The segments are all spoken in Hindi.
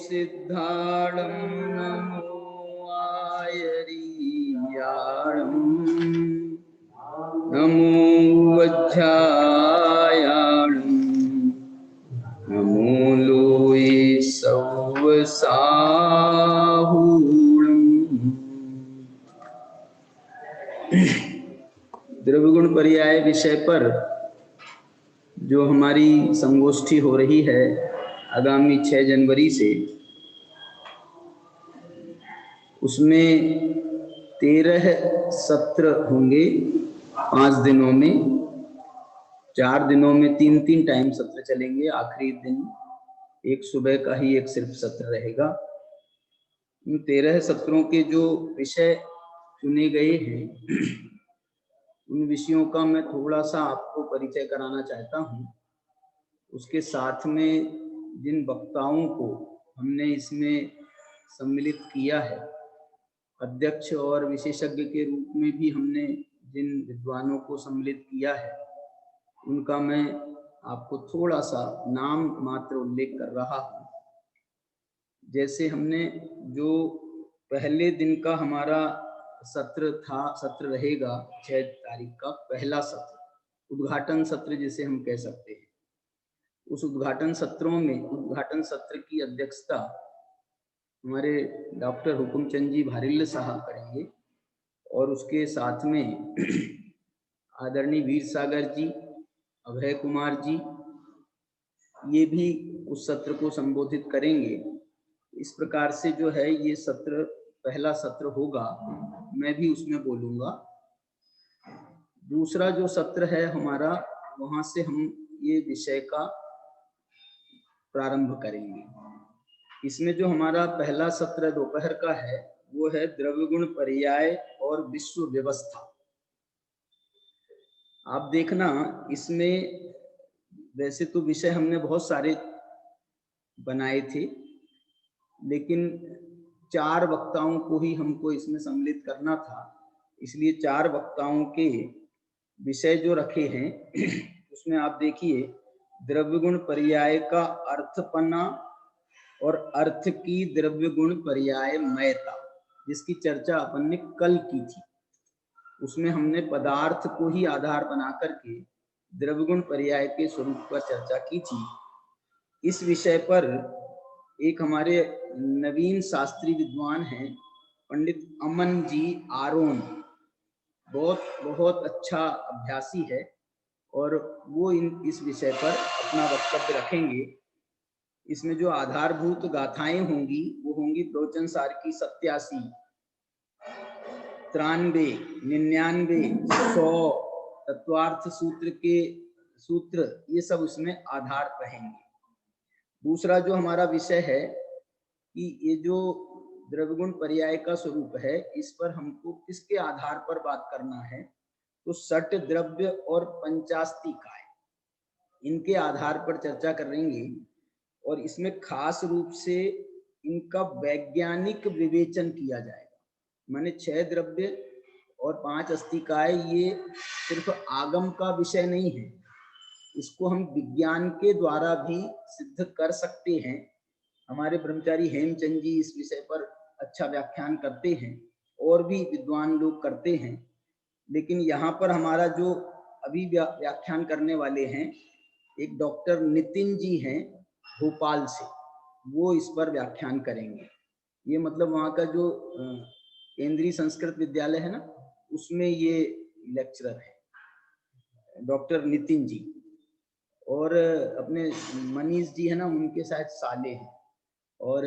सिद्धाणं नमो आयरीयाणं नमो वज्रायाणं नमो लोये सौवसाहूणम्। द्रव्यगुण पर्याय विषय पर जो हमारी संगोष्ठी हो रही है आगामी 6 जनवरी से, उसमें 13 सत्र होंगे 5 दिनों में। 4 दिनों में 3-3 टाइम सत्र चलेंगे। आखिरी दिन एक सुबह का ही एक सिर्फ सत्र रहेगा। इन 13 सत्रों के जो विषय चुने गए हैं उन विषयों का मैं थोड़ा सा आपको परिचय कराना चाहता हूँ। उसके साथ में जिन वक्ताओं को हमने इसमें सम्मिलित किया है, अध्यक्ष और विशेषज्ञ के रूप में भी हमने जिन विद्वानों को सम्मिलित किया है, उनका मैं आपको थोड़ा सा नाम मात्र उल्लेख कर रहा हूँ। जैसे हमने जो पहले दिन का हमारा सत्र रहेगा 6 तारीख का पहला सत्र, उद्घाटन सत्र जिसे हम कह सकते हैं। उस उद्घाटन सत्र की अध्यक्षता हमारे डॉक्टर हुकुमचंद जी भारिल्ल साहब करेंगे और उसके साथ में आदरणीय वीर सागर जी, अभय कुमार जी, ये भी उस सत्र को संबोधित करेंगे। इस प्रकार से जो है ये सत्र पहला सत्र होगा, मैं भी उसमें बोलूंगा। दूसरा जो सत्र है हमारा, वहां से हम ये विषय का प्रारंभ करेंगे। इसमें जो हमारा पहला सत्र दोपहर का है वो है द्रव्यगुण पर्याय और विश्व व्यवस्था। आप देखना, इसमें वैसे तो विषय हमने बहुत सारे बनाए थे, लेकिन 4 वक्ताओं को ही हमको इसमें सम्मिलित करना था। इसलिए 4 वक्ताओं के विषय जो रखे हैं उसमें आप देखिए, द्रव्यगुण पर्याय का अर्थपना और अर्थ की द्रव्यगुण पर्याय मयता, जिसकी चर्चा अपन ने कल की थी। उसमें हमने पदार्थ को ही आधार बना करके द्रव्यगुण पर्याय के स्वरूप पर चर्चा की थी। इस विषय पर एक हमारे नवीन शास्त्री विद्वान हैं पंडित अमन जी आरोन, बहुत अच्छा अभ्यासी है और वो इस विषय पर अपना वक्तव्य रखेंगे। इसमें जो आधारभूत गाथाएं होंगी वो होंगी प्रवचन सार की 87, 93, 99, 100, तत्वार्थ सूत्र के सूत्र, ये सब उसमें आधार रहेंगे। दूसरा जो हमारा विषय है कि ये जो द्रव्यगुण पर्याय का स्वरूप है, इस पर हमको किसके आधार पर बात करना है, तो सट द्रव्य और पंचास्तिकाय, इनके आधार पर चर्चा करेंगे। और इसमें खास रूप से इनका वैज्ञानिक विवेचन किया जाएगा। माने 6 द्रव्य और 5 अस्तिकाय ये सिर्फ आगम का विषय नहीं है, इसको हम विज्ञान के द्वारा भी सिद्ध कर सकते हैं। हमारे ब्रह्मचारी हेमचंद जी इस विषय पर अच्छा व्याख्यान करते हैं और भी विद्वान लोग करते हैं, लेकिन यहाँ पर हमारा जो अभी व्याख्यान करने वाले हैं एक डॉक्टर नितिन जी हैं भोपाल से, वो इस पर व्याख्यान करेंगे। ये मतलब वहाँ का जो केंद्रीय संस्कृत विद्यालय है ना, उसमें ये लेक्चरर है डॉक्टर नितिन जी। और अपने मनीष जी है ना, उनके साथ साले हैं, और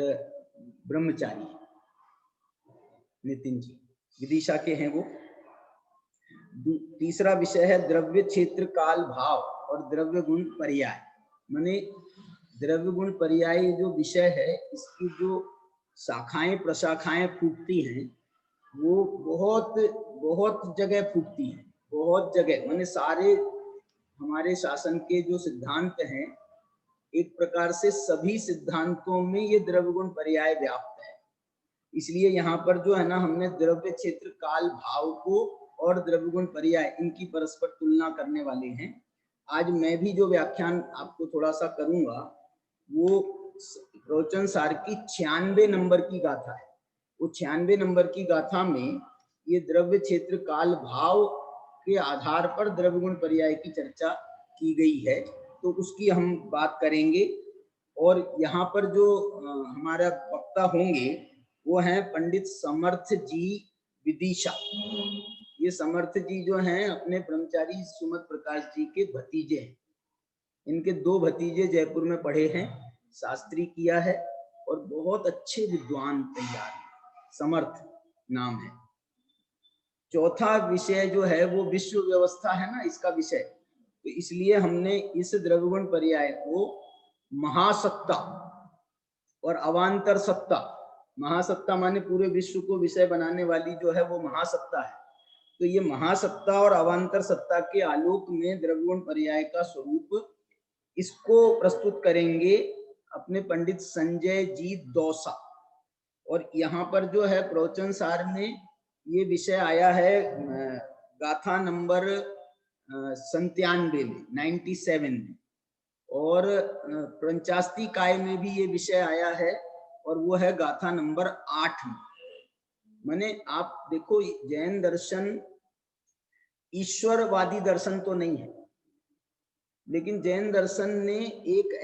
ब्रह्मचारी नितिन जी विदिशा के हैं वो। तीसरा विषय है द्रव्य क्षेत्र काल भाव और द्रव्य गुण पर्याय। माने द्रव्य गुण पर्याय जो विषय है, इसकी जो शाखाएं प्रशाखाएं फूटती हैं वो बहुत जगह फूटती हैं, बहुत जगह। माने सारे हमारे शासन के जो सिद्धांत हैं, एक प्रकार से सभी सिद्धांतों में ये द्रव्यगुण पर्याय व्याप्त है। इसलिए यहाँ पर जो है ना, हमने द्रव्य क्षेत्र काल भाव को और द्रव्यगुण पर्याय इनकी परस्पर तुलना करने वाले हैं। आज मैं भी जो व्याख्यान आपको थोड़ा सा करूंगा वो प्रवचन सार की 96 नंबर की गाथा है। वो 96 नंबर की गाथा में ये द्रव्य क्षेत्र काल भाव के आधार पर द्रव्य गुण पर्याय की चर्चा की गई है, तो उसकी हम बात करेंगे। और यहाँ पर जो हमारा वक्ता होंगे वो हैं पंडित समर्थ जी विदिशा। ये समर्थ जी जो हैं अपने ब्रह्मचारी सुमत प्रकाश जी के भतीजे हैं। इनके 2 भतीजे जयपुर में पढ़े हैं, शास्त्री किया है और बहुत अच्छे विद्वान तैयार हैं। समर्थ नाम है। चौथा विषय जो है वो विश्व व्यवस्था है ना, इसका विषय, तो इसलिए हमने इस द्रव्यगुण पर्याय को महासत्ता और अवांतर सत्ता, महासत्ता माने पूरे विश्व को विषय बनाने वाली जो है वो महासत्ता है, तो ये महासत्ता और अवांतर सत्ता के आलोक में द्रव्यगुण पर्याय का स्वरूप, इसको प्रस्तुत करेंगे अपने पंडित संजय जी दौसा। और यहाँ पर जो है प्रवचन सार में ये विषय आया है गाथा नंबर 97 में, 97 में, और पंचास्ती काय में भी ये विषय आया है और वो है गाथा नंबर 8 में। माने आप देखो, जैन दर्शन ईश्वरवादी दर्शन तो नहीं है, लेकिन जैन दर्शन ने एक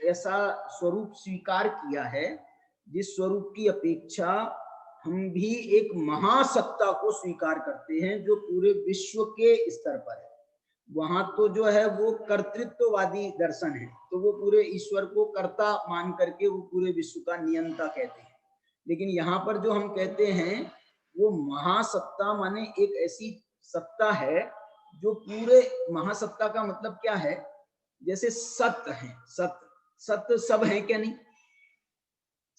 ऐसा स्वरूप स्वीकार किया है जिस स्वरूप की अपेक्षा हम भी एक महासत्ता को स्वीकार करते हैं जो पूरे विश्व के स्तर पर है। वहां तो जो है वो कर्तृत्ववादी दर्शन है, तो वो पूरे ईश्वर को कर्ता मान करके वो पूरे विश्व का नियंता कहते हैं। लेकिन यहाँ पर जो हम कहते हैं वो महासत्ता माने एक ऐसी सत्ता है जो पूरे, महासत्ता का मतलब क्या है, जैसे सत्य है, सत्य सब है क्या नहीं,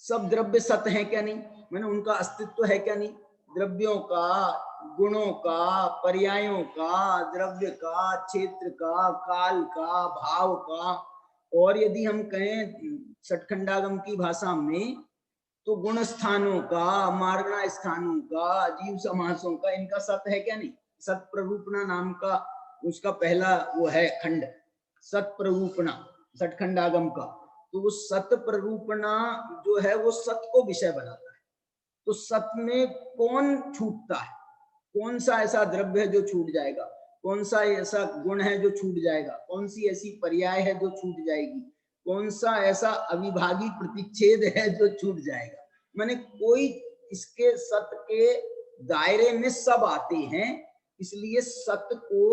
सब द्रव्य सत्य है क्या नहीं, माने उनका अस्तित्व है क्या नहीं, द्रव्यों का, गुणों का, पर्यायों का, द्रव्य का, क्षेत्र का, काल का, भाव का। और यदि हम कहें षटखंडागम की भाषा में तो गुण स्थानों का, मार्गणा स्थानों का, जीव समासों का, इनका सत्य है क्या नहीं। सत प्ररूपणा नाम का उसका पहला वो है खंड, सत प्ररूपणा षटखंडागम का, तो वो सत प्ररूपणा जो है वो सत को विषय बनाता है। तो सत में कौन छूटता है, कौन सा ऐसा द्रव्य है जो छूट जाएगा, कौन सा ऐसा गुण है जो छूट जाएगा, कौन सी ऐसी पर्याय है जो छूट जाएगी, कौन सा ऐसा अविभागी प्रतिच्छेद है जो छूट जाएगा। माने कोई, इसके सत के दायरे में सब आते हैं, इसलिए सत को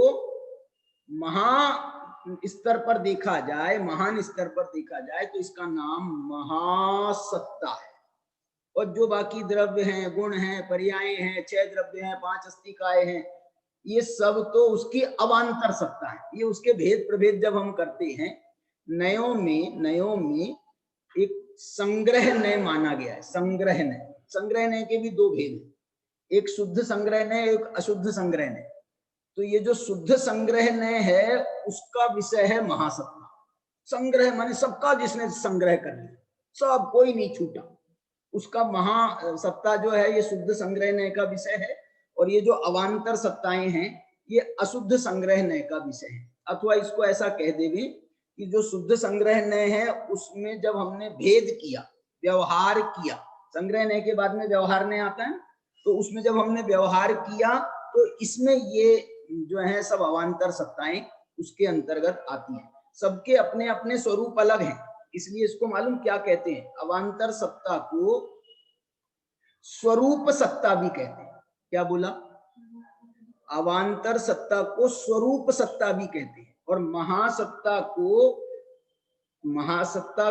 महा स्तर पर देखा जाए, महान स्तर पर देखा जाए तो इसका नाम महासत्ता है। और जो बाकी द्रव्य हैं, गुण हैं, पर्याय हैं, 6 द्रव्य हैं, 5 अस्तिकाएं हैं, ये सब तो उसकी अवांतर सत्ता है। ये उसके भेद प्रभेद जब हम करते हैं, नयों में एक संग्रह नय माना गया है। संग्रह नय के भी 2 भेद हैं, एक शुद्ध संग्रह नय, एक अशुद्ध संग्रह नय। तो ये जो शुद्ध संग्रह नय है उसका विषय है महासत्ता। संग्रह माने सबका जिसने संग्रह कर लिया, सब, कोई नहीं छूटा, उसका महासत्ता जो है ये शुद्ध संग्रह नय का विषय है। और ये जो अवांतर सत्ताएं हैं ये अशुद्ध संग्रह नय का विषय है। अथवा इसको ऐसा कह देवे कि जो शुद्ध संग्रह नय है उसमें जब हमने भेद किया, व्यवहार किया, संग्रह नय के बाद में व्यवहार नय आता है, तो उसमें जब हमने व्यवहार किया तो इसमें ये जो है सब अवांतर सत्ताएं उसके अंतर्गत आती हैं। सबके अपने अपने स्वरूप अलग हैं, इसलिए इसको मालूम क्या कहते हैं, अवांतर सत्ता को स्वरूप सत्ता भी कहते हैं। क्या बोला, अवांतर सत्ता को स्वरूप सत्ता भी कहते हैं। और महासत्ता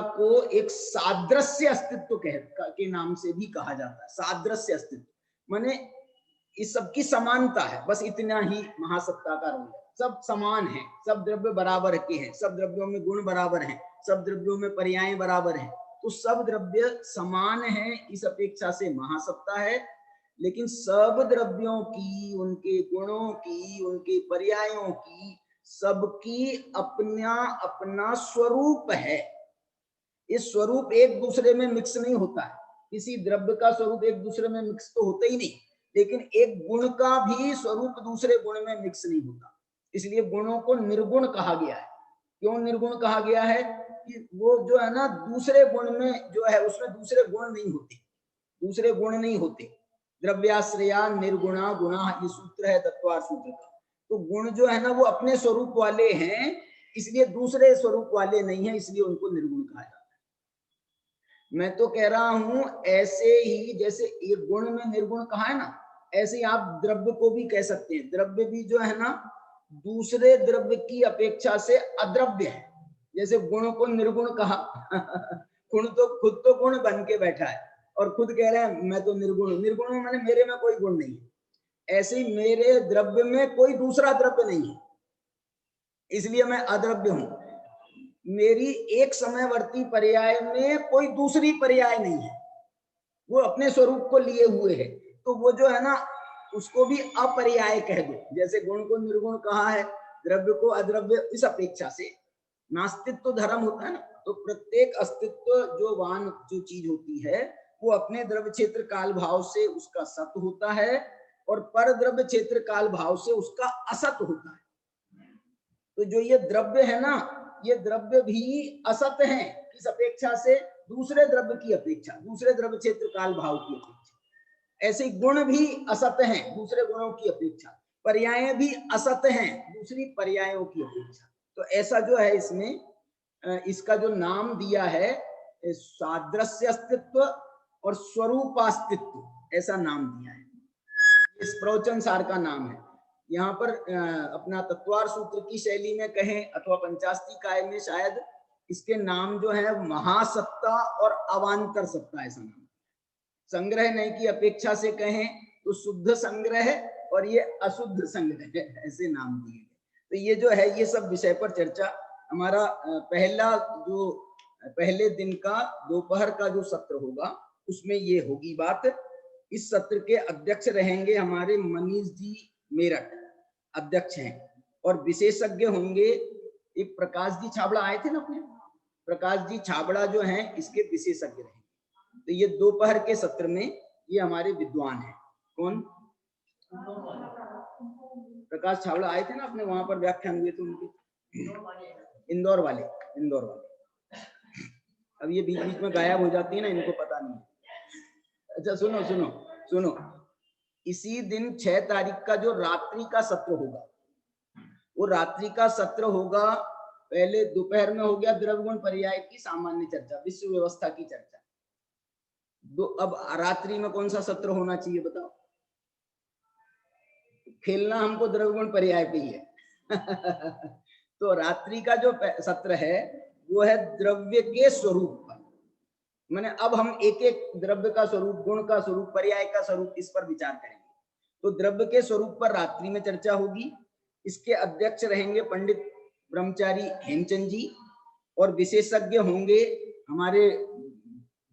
को एक सादृश्य अस्तित्व के नाम से भी कहा जाता है। सादृश्य अस्तित्व माने इस सबकी समानता है, बस इतना ही महासत्ता का रोल है। सब समान है, सब द्रव्य बराबर के हैं, सब द्रव्यों में गुण बराबर हैं, सब द्रव्यों में पर्याय बराबर हैं, तो सब द्रव्य समान हैं, इस अपेक्षा से महासत्ता है। लेकिन सब द्रव्यों की, उनके गुणों की, उनके पर्यायों की, सबकी अपना अपना स्वरूप है। इस स्वरूप एक दूसरे में मिक्स नहीं होता है, किसी द्रव्य का स्वरूप एक दूसरे में मिक्स तो होता ही नहीं, लेकिन एक गुण का भी स्वरूप दूसरे गुण में मिक्स नहीं होता। इसलिए गुणों को निर्गुण कहा गया है। क्यों निर्गुण कहा गया है, कि वो जो है ना दूसरे गुण में जो है उसमें दूसरे गुण नहीं होते, दूसरे गुण नहीं होते। द्रव्याश्रया निर्गुणा गुणा, ये सूत्र है तत्वार सूत्र का। तो गुण जो है ना वो अपने स्वरूप वाले हैं, इसलिए दूसरे स्वरूप वाले नहीं है, इसलिए उनको निर्गुण कहा जाता है। मैं तो कह रहा हूं ऐसे ही जैसे एक गुण में निर्गुण कहा है ना, ऐसे ही आप द्रव्य को भी कह सकते हैं। द्रव्य भी जो है ना दूसरे द्रव्य की अपेक्षा से अद्रव्य है। जैसे गुण को निर्गुण कहा गुण तो खुद तो गुण बन के बैठा है और खुद कह रहे हैं मैं तो निर्गुण हूं। निर्गुण हूं माने मेरे में कोई गुण नहीं है। ऐसे ही मेरे द्रव्य में कोई दूसरा द्रव्य नहीं है, इसलिए मैं अद्रव्य हूं। मेरी एक समयवर्ती पर्याय में कोई दूसरी पर्याय नहीं है, वो अपने स्वरूप को लिए हुए है। तो वो जो है ना उसको भी अपर्याय कह दो। जैसे गुण को निर्गुण कहा है, द्रव्य को अद्रव्य, इस अपेक्षा से नास्तित्व धर्म होता है ना, तो प्रत्येक अस्तित्व जो वान जो चीज होती है वो अपने द्रव्य क्षेत्र काल भाव से उसका सत होता है और पर द्रव्य क्षेत्र काल भाव से उसका असत होता है। तो जो ये द्रव्य है ना, ये द्रव्य भी असत है इस अपेक्षा से, दूसरे द्रव्य की अपेक्षा, दूसरे द्रव्य क्षेत्र काल भाव की अपेक्षा। ऐसे गुण भी असत हैं दूसरे गुणों की अपेक्षा, पर्याय भी असत हैं दूसरी पर्यायों की अपेक्षा। तो ऐसा जो है इसमें इसका जो नाम दिया है सादृश्य अस्तित्व और स्वरूपास्तित्व, ऐसा नाम दिया है। इस प्रवचन सार का नाम है। यहाँ पर अपना तत्वार सूत्र की शैली में कहें अथवा पंचास्ती काय में शायद इसके नाम जो है महासत्ता और अवान्तर सत्ता, ऐसा नाम। संग्रह नहीं की अपेक्षा से कहें तो शुद्ध संग्रह और ये अशुद्ध संग्रह, ऐसे नाम दिए गए। तो ये जो है ये सब विषय पर चर्चा हमारा पहले दिन का दोपहर का जो सत्र होगा उसमें ये होगी बात। इस सत्र के अध्यक्ष रहेंगे हमारे मनीष जी मेरठ, अध्यक्ष हैं, और विशेषज्ञ होंगे एक प्रकाश जी छाबड़ा आए थे ना अपने, प्रकाश जी छाबड़ा जो हैं इसके विशेषज्ञ रहेंगे। तो ये दोपहर के सत्र में ये हमारे विद्वान हैं। कौन? प्रकाश छाबड़ा आए थे ना अपने, वहां पर व्याख्यान हुए थे उनके, इंदौर वाले। अब ये बीच बीच में गायब हो जाती है ना, इनको पता नहीं। अच्छा सुनो सुनो सुनो, इसी दिन 6 तारीख का जो रात्रि का सत्र होगा, वो रात्रि का सत्र होगा, पहले दोपहर में हो गया द्रव्यगुण पर्याय की सामान्य चर्चा, विश्व व्यवस्था की चर्चा। अब रात्रि में कौन सा सत्र होना चाहिए बताओ? खेलना हमको द्रव्यगुण पर्याय पे ही है तो रात्रि का जो सत्र है वो है द्रव्य के स्वरूप पर। मैंने अब हम एक एक द्रव्य का स्वरूप, गुण का स्वरूप, पर्याय का स्वरूप, इस पर विचार करेंगे। तो द्रव्य के स्वरूप पर रात्रि में चर्चा होगी। इसके अध्यक्ष रहेंगे पंडित ब्रह्मचारी हेमचंद जी, और विशेषज्ञ होंगे हमारे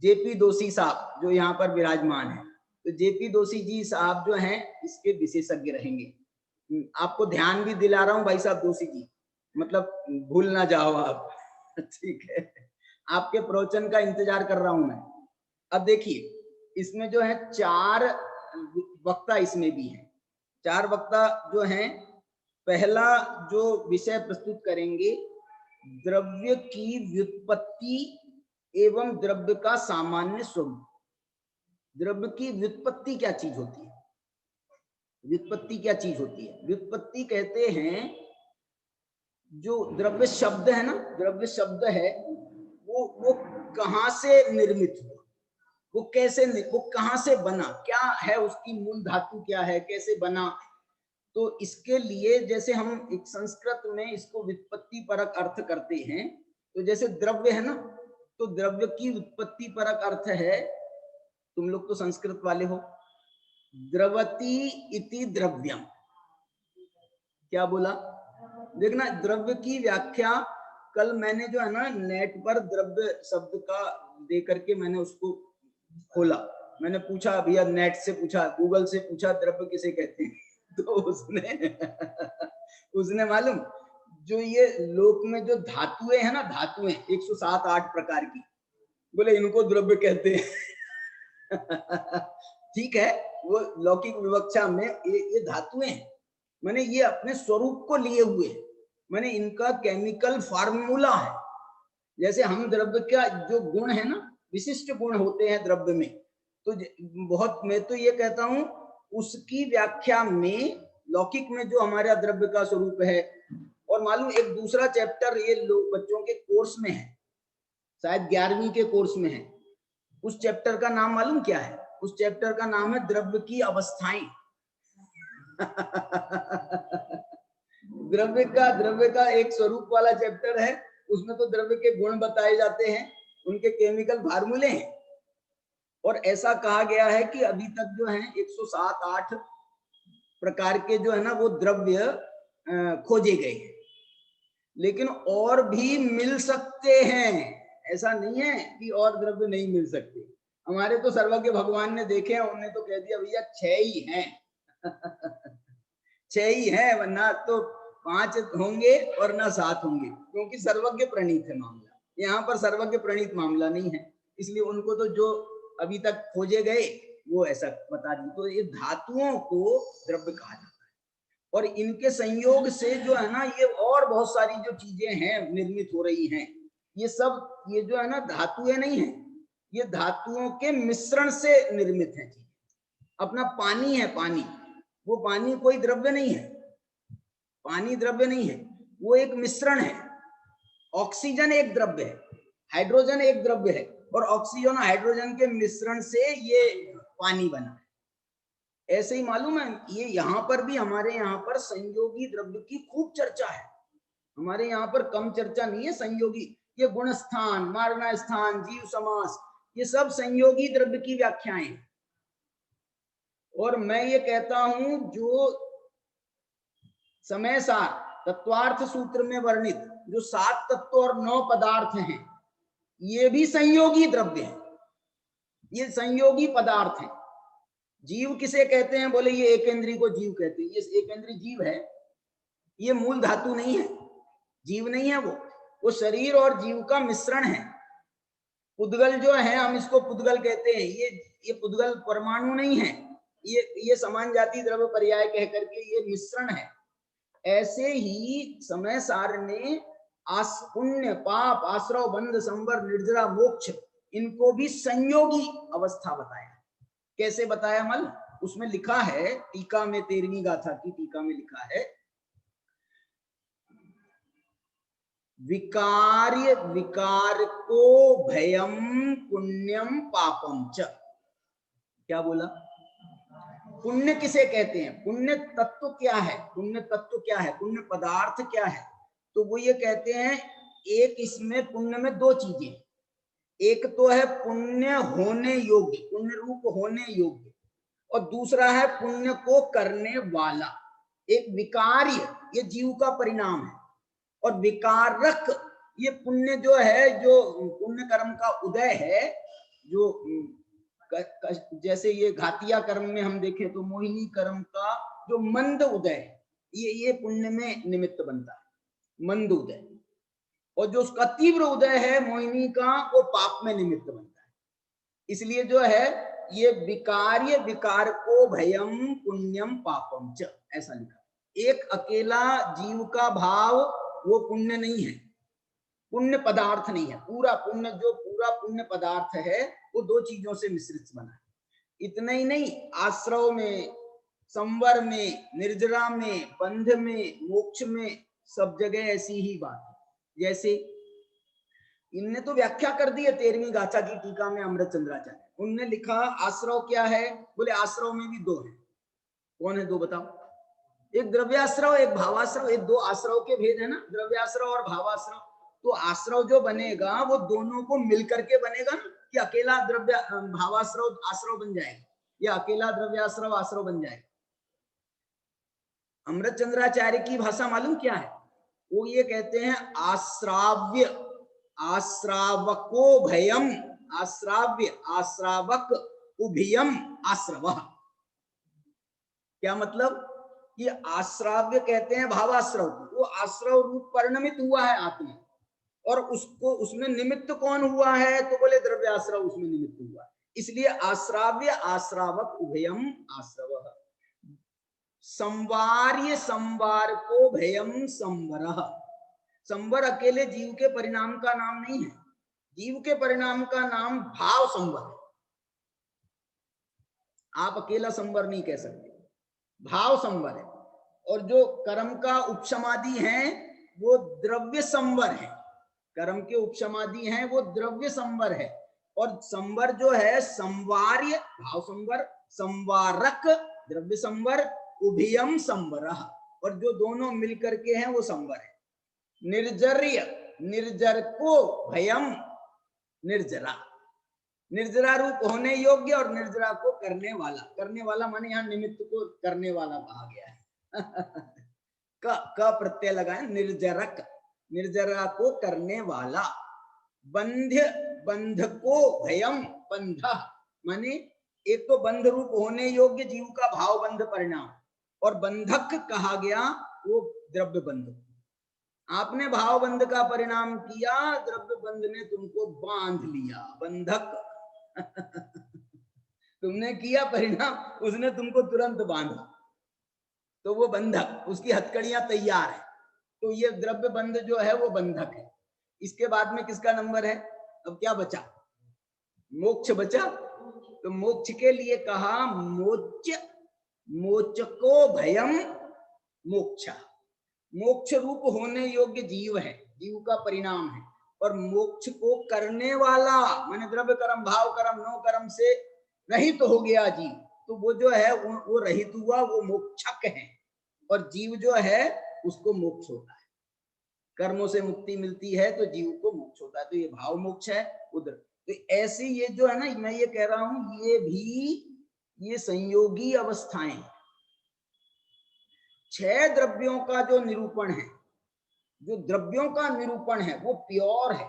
जेपी दोषी साहब जो यहाँ पर विराजमान है। तो जेपी दोषी जी साहब जो हैं इसके विशेषज्ञ रहेंगे। आपको ध्यान भी दिला रहा हूँ भाई साहब दोषी जी, मतलब भूल ना जाओ आप ठीक है, आपके प्रवचन का इंतजार कर रहा हूं मैं। अब देखिए इसमें जो है 4 वक्ता इसमें भी हैं। 4 वक्ता जो हैं, पहला जो विषय प्रस्तुत करेंगे द्रव्य की व्युत्पत्ति एवं द्रव्य का सामान्य स्वरूप। द्रव्य की व्युत्पत्ति क्या चीज होती है? व्युत्पत्ति क्या चीज होती है? व्युत्पत्ति कहते हैं जो द्रव्य शब्द है ना, द्रव्य शब्द है वो कहां से निर्मित हुआ, वो कैसे, वो कहां से बना, क्या है उसकी मूल धातु, क्या है, कैसे बना। तो इसके लिए जैसे हम एक संस्कृत में इसको व्युत्पत्ति परक अर्थ करते हैं, तो जैसे द्रव्य है ना, तो द्रव्य की उत्पत्ति परक अर्थ है, तुम लोग तो संस्कृत वाले हो, द्रवती इति द्रव्यम। क्या बोला? देखना द्रव्य की व्याख्या कल मैंने जो है ना नेट पर द्रव्य शब्द का दे करके मैंने उसको खोला, मैंने पूछा भैया, नेट से पूछा, गूगल से पूछा द्रव्य किसे कहते हैं तो उसने मालूम, जो ये लोक में जो धातुएं है ना, धातुएं 107-8 प्रकार की, बोले इनको द्रव्य कहते हैं ठीक है, वो लौकिक विवक्षा में ये धातुएं हैं, माने ये अपने स्वरूप को लिए हुए, माने इनका केमिकल फार्मूला है, जैसे हम द्रव्य का जो गुण है ना, विशिष्ट गुण होते हैं द्रव्य में, तो बहुत, मैं तो ये कहता हूं उसकी व्याख्या में लौकिक में जो हमारा द्रव्य का स्वरूप है, और मालूम एक दूसरा चैप्टर ये लोग बच्चों के कोर्स में है, शायद 11वीं के कोर्स में है, उस चैप्टर का नाम मालूम क्या है? उस चैप्टर का नाम है द्रव्य की अवस्थाएं। द्रव्य का एक स्वरूप वाला चैप्टर है, उसमें तो द्रव्य के गुण बताए जाते हैं, उनके केमिकल फार्मूले हैं, और ऐसा कहा गया है कि अभी तक जो है 107-8 प्रकार के जो है ना वो द्रव्य खोजे गए हैं, लेकिन और भी मिल सकते हैं, ऐसा नहीं है कि और द्रव्य नहीं मिल सकते। हमारे तो सर्वज्ञ भगवान ने देखे हैं, उन्होंने तो कह दिया भैया 6 ही हैं। 6 ही है, वरना तो 5 होंगे और ना 7 होंगे, क्योंकि सर्वज्ञ प्रणीत है मामला। यहाँ पर सर्वज्ञ प्रणीत मामला नहीं है, इसलिए उनको तो जो अभी तक खोजे गए वो ऐसा बता दी। तो ये धातुओं को द्रव्य कहा जाता है, और इनके संयोग से जो है ना ये और बहुत सारी जो चीजें हैं निर्मित हो रही हैं, ये सब ये जो है ना धातुएं नहीं है, ये धातुओं के मिश्रण से निर्मित है चीजें। अपना पानी है, पानी, वो पानी कोई द्रव्य नहीं है, पानी द्रव्य नहीं है, वो एक मिश्रण है। ऑक्सीजन एक द्रव्य है, हाइड्रोजन एक द्रव्य है, और ऑक्सीजन और हाइड्रोजन के मिश्रण से ये पानी बना है। ऐसे ही मालूम है ये यहाँ पर भी, हमारे यहाँ पर संयोगी द्रव्य की खूब चर्चा है। हमारे यहाँ पर कम चर्चा नहीं है संयोगी, ये गुण स्थान, मारणा स्थान, जीव समास, ये सब संयोगी द्रव्य की व्याख्याएं। और मैं ये कहता हूं जो समय सार तत्वार्थ सूत्र में वर्णित जो 7 तत्व और 9 पदार्थ हैं, ये भी संयोगी द्रव्य है, ये संयोगी पदार्थ है। जीव किसे कहते हैं? बोले ये एकेंद्री को जीव कहते हैं। ये एकेंद्री जीव है, ये मूल धातु नहीं है, जीव नहीं है वो शरीर और जीव का मिश्रण है। पुद्गल जो है, हम इसको पुद्गल कहते हैं, ये पुद्गल परमाणु नहीं है, ये समान जाति द्रव्य पर्याय कह करके ये मिश्रण है। ऐसे ही समय सार ने पुण्य, पाप, आश्रव, बंध, संवर, निर्जरा, मोक्ष, इनको भी संयोगी अवस्था बताया। कैसे बताया मल? उसमें लिखा है टीका में, 13वीं गाथा की टीका में लिखा है, विकार्य विकार को भयम पुण्यम पापम च। क्या बोला? पुण्य किसे कहते हैं? पुण्य तत्व क्या है? पुण्य तत्व क्या है? पुण्य पदार्थ क्या है? तो वो ये कहते हैं, एक इसमें पुण्य में 2 चीजें, एक तो है पुण्य होने योग्य, पुण्य रूप होने योग्य, और दूसरा है पुण्य को करने वाला। एक विकार्य, ये जीव का परिणाम है, और विकारक ये पुण्य जो है, जो पुण्य कर्म का उदय है, जो जैसे ये घातिया कर्म में हम देखें तो मोहिनी कर्म का जो मंद उदय है, ये पुण्य में निमित्त बनता है, मंद उदय। और जो उसका तीव्र उदय है मोहिनी का, वो पाप में निमित्त बनता है। इसलिए जो है ये विकार्य विकार को भयम पुण्यम पापम च, ऐसा लिखा। एक अकेला जीव का भाव वो पुण्य नहीं है, पुण्य पदार्थ नहीं है। पूरा पुण्य, जो पूरा पुण्य पदार्थ है, वो 2 चीजों से मिश्रित बना है। इतना ही नहीं, आश्रव में, संवर में, निर्जरा में, बंध में, मोक्ष में, सब जगह ऐसी ही बात है। जैसे इनने तो व्याख्या कर दी है 13वीं गाथा की टीका में, अमृत चंद्राचार्य, उनने लिखा आश्रव क्या है? बोले आश्रव में भी 2 है। कौन है 2 बताओ? एक द्रव्याश्रव, एक भावाश्रव। एक 2 आश्रव के भेद है ना, द्रव्याश्रव और भावाश्रव। तो आश्रव जो बनेगा वो दोनों को मिलकर के बनेगा ना, कि अकेला द्रव्य भावाश्रव आश्रव बन जाएगा, या अकेला द्रव्याश्रव आश्रव बन जाएगा। अमृत चंद्राचार्य की भाषा मालूम क्या है? वो ये कहते हैं आश्राव्य आश्रावको भयम, आश्राव्य आश्रावक उभयम आश्रव। क्या मतलब? ये आश्राव्य कहते हैं भावाश्रव, वो आश्रव रूप परिणमित हुआ है आत्मा, और उसको, उसमें निमित्त कौन हुआ है? तो बोले द्रव्याश्रव उसमें निमित्त हुआ है। इसलिए आश्राव्य आश्रावक उभयम आश्रव। संवार्य संवार को भयम संवरः, संवर अकेले जीव के परिणाम का नाम नहीं है, जीव के परिणाम का नाम भाव संवर है। आप अकेला संवर नहीं कह सकते, भाव संवर है। और जो कर्म का उपशमादि है वो द्रव्य संवर है, कर्म के उपशमादि हैं वो द्रव्य संवर है। और संवर जो है संवार्य भाव संवर, संवारक द्रव्य संवर, उभयम संवर, और जो दोनों मिलकर के हैं वो संवर है। निर्जर्य निर्जर को भयम निर्जरा, निर्जरा रूप होने योग्य और निर्जरा को करने वाला, करने वाला माने यहाँ निमित्त को करने वाला कहा गया है का प्रत्यय लगाए, निर्जरक निर्जरा को करने वाला। बंध्य बंध को भयम बंध माने एक तो बंध रूप होने योग्य जीव का भाव बंध परिणाम, और बंधक कहा गया वो द्रव्य बंध। आपने भाव बंध का परिणाम किया, द्रव्य बंध ने तुमको बांध लिया, बंधक तुमने किया परिणाम, उसने तुमको तुरंत बांधा, तो वो बंधक, उसकी हथकड़ियां तैयार है। तो ये द्रव्य बंध जो है वो बंधक है। इसके बाद में किसका नंबर है? अब क्या बचा? मोक्ष बचा। तो मोक्ष के लिए कहा मोच, मोचको भयम मोक्ष, मोक्ष रूप होने योग्य जीव है, जीव का परिणाम है। और मोक्ष को करने वाला माने द्रव्य कर्म भाव कर्म नो कर्म से रहित तो हो गया जीव, तो वो जो है वो रहित हुआ, वो मोक्षक है। और जीव जो है उसको मोक्ष होता है, कर्मों से मुक्ति मिलती है तो जीव को मोक्ष होता है। तो ये भाव मोक्ष है उधर। तो ऐसी ये जो है ना, मैं ये कह रहा हूं ये भी ये संयोगी अवस्थाएं, 6 द्रव्यों का जो निरूपण है, जो द्रव्यों का निरूपण है वो प्योर है।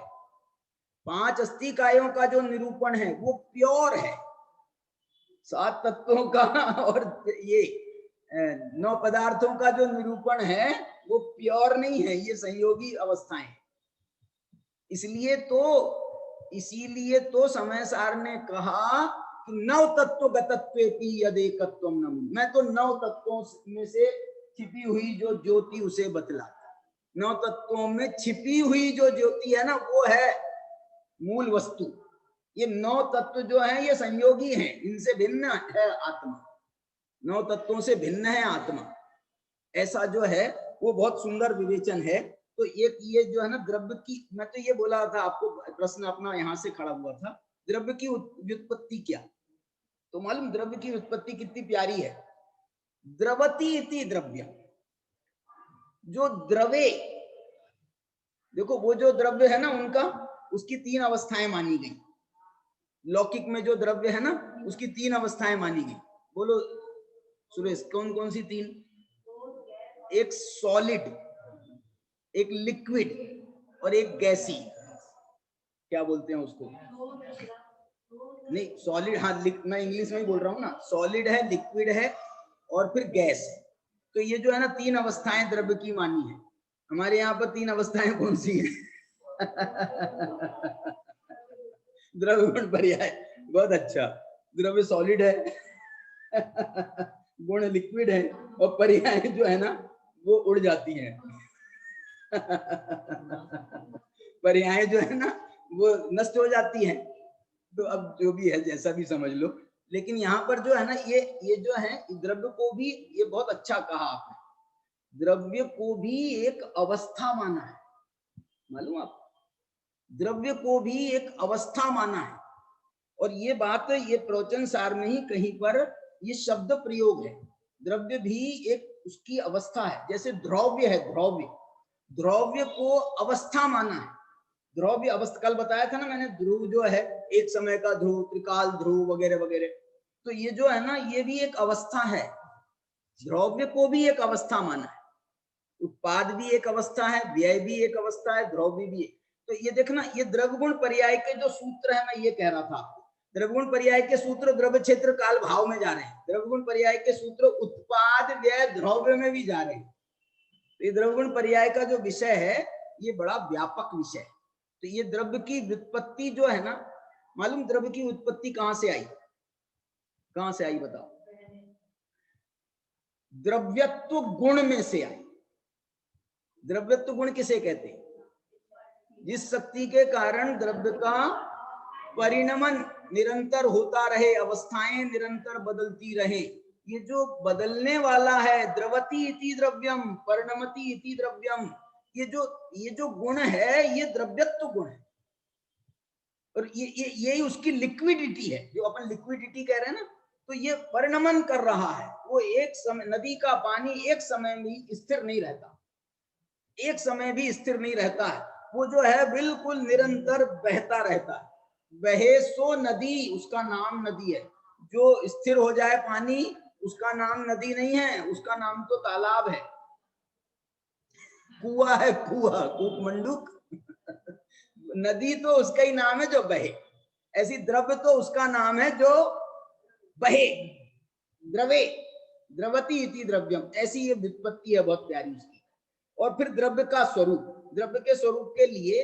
5 अस्थिकायों का जो निरूपण है वो प्योर है। 7 तत्वों का और ये 9 पदार्थों का जो निरूपण है वो प्योर नहीं है, ये संयोगी अवस्थाएं। इसीलिए तो समय सार ने कहा कि 9 तत्व गतत्वेपि यदेकत्वम न, मैं तो 9 तत्वों में से छिपी हुई जो ज्योति उसे बतलाता। 9 तत्वों में छिपी हुई जो ज्योति है ना वो है मूल वस्तु। ये 9 तत्व जो है ये संयोगी हैं, इनसे भिन्न है आत्मा, 9 तत्वों से भिन्न है आत्मा। ऐसा जो है वो बहुत सुंदर विवेचन है। तो एक ये जो है ना द्रव्य की, मैं तो ये बोला था आपको, प्रश्न अपना यहां से खड़ा हुआ था, द्रव्य की व्युत्पत्ति क्या? तो मालूम द्रव्य की व्युत्पत्ति कितनी प्यारी है। द्रवती इति द्रव्य, जो द्रवे, देखो वो जो द्रव्य है ना उनका, उसकी 3 अवस्थाएं मानी गई। लौकिक में जो द्रव्य है ना उसकी 3 अवस्थाएं मानी गई। बोलो सुरेश, कौन कौन सी 3? एक सॉलिड, एक लिक्विड और एक गैसी। क्या बोलते हैं उसको? नहीं सॉलिड, हाँ मैं इंग्लिश में ही बोल रहा हूँ ना। सॉलिड है, लिक्विड है और फिर गैस है। तो ये जो है ना 3 अवस्थाएं द्रव्य की मानी है। हमारे यहाँ पर 3 अवस्थाएं कौन सी है? द्रव्य गुण पर्याय, बहुत अच्छा। द्रव्य सॉलिड है, गुण लिक्विड है और पर्याय जो है ना वो उड़ जाती हैं। पर्याय जो है ना वो नष्ट हो जाती है। तो अब जो भी है जैसा भी समझ लो, लेकिन यहाँ पर जो है ना ये जो है द्रव्य को भी, ये बहुत अच्छा कहा आपने, द्रव्य को भी एक अवस्था माना है। मालूम आप, द्रव्य को भी एक अवस्था माना है। और ये बात ये प्रवचन सार में ही कहीं पर ये शब्द प्रयोग है। द्रव्य भी एक उसकी अवस्था है, जैसे द्रव्य है, द्रव्य को अवस्था माना है। द्रव्य अवस्था, कल बताया था ना मैंने, ध्रुव जो है एक समय का ध्रुव, त्रिकाल ध्रुव वगैरह वगैरह। तो ये जो है ना ये भी एक अवस्था है। द्रव्य को भी एक अवस्था माना है। उत्पाद भी एक अवस्था है, व्यय भी एक अवस्था है, द्रव्य भी है। तो ये देखना, ये द्रव्य गुण पर्याय के जो सूत्र है, मैं ये कह रहा था आपको, द्रव्य गुण पर्याय के सूत्र द्रव्य क्षेत्र काल भाव में जा रहे हैं। द्रव्य गुण पर्याय के सूत्र उत्पाद व्यय द्रव्य में भी जा रहे हैं। तो ये द्रव्य गुण पर्याय का जो विषय है ये बड़ा व्यापक विषय है। तो ये द्रव्य की व्युत्पत्ति जो है ना, मालूम द्रव्य की उत्पत्ति कहां से आई? कहां से आई बताओ? द्रव्यत्व गुण में से आई। द्रव्यत्व गुण किसे कहते हैं? जिस शक्ति के कारण द्रव्य का परिणमन निरंतर होता रहे, अवस्थाएं निरंतर बदलती रहे। ये जो बदलने वाला है, द्रवति इति द्रव्यम, परिणमति इति द्रव्यम, ये जो गुण है, ये द्रव्यत्व गुण है। और ये उसकी लिक्विडिटी है, जो अपन लिक्विडिटी कह रहे हैं ना, तो ये परिणमन कर रहा है। वो एक समय, नदी का पानी एक समय भी स्थिर नहीं रहता, एक समय भी स्थिर नहीं रहता है। वो जो है बिल्कुल निरंतर बहता रहता है। बहे सो नदी, उसका नाम नदी है। जो स्थिर हो जाए पानी, उसका नाम नदी नहीं है, उसका नाम तो तालाब है, कुआ है, कुआ, कूप मंडूक। नदी तो उसका ही नाम है जो बहे। ऐसी द्रव्य तो उसका नाम है जो बहे, द्रवे, द्रवती इति द्रव्यम, ऐसी ये व्युत्पत्ति है बहुत प्यारी उसकी। और फिर द्रव्य का स्वरूप, द्रव्य के स्वरूप के लिए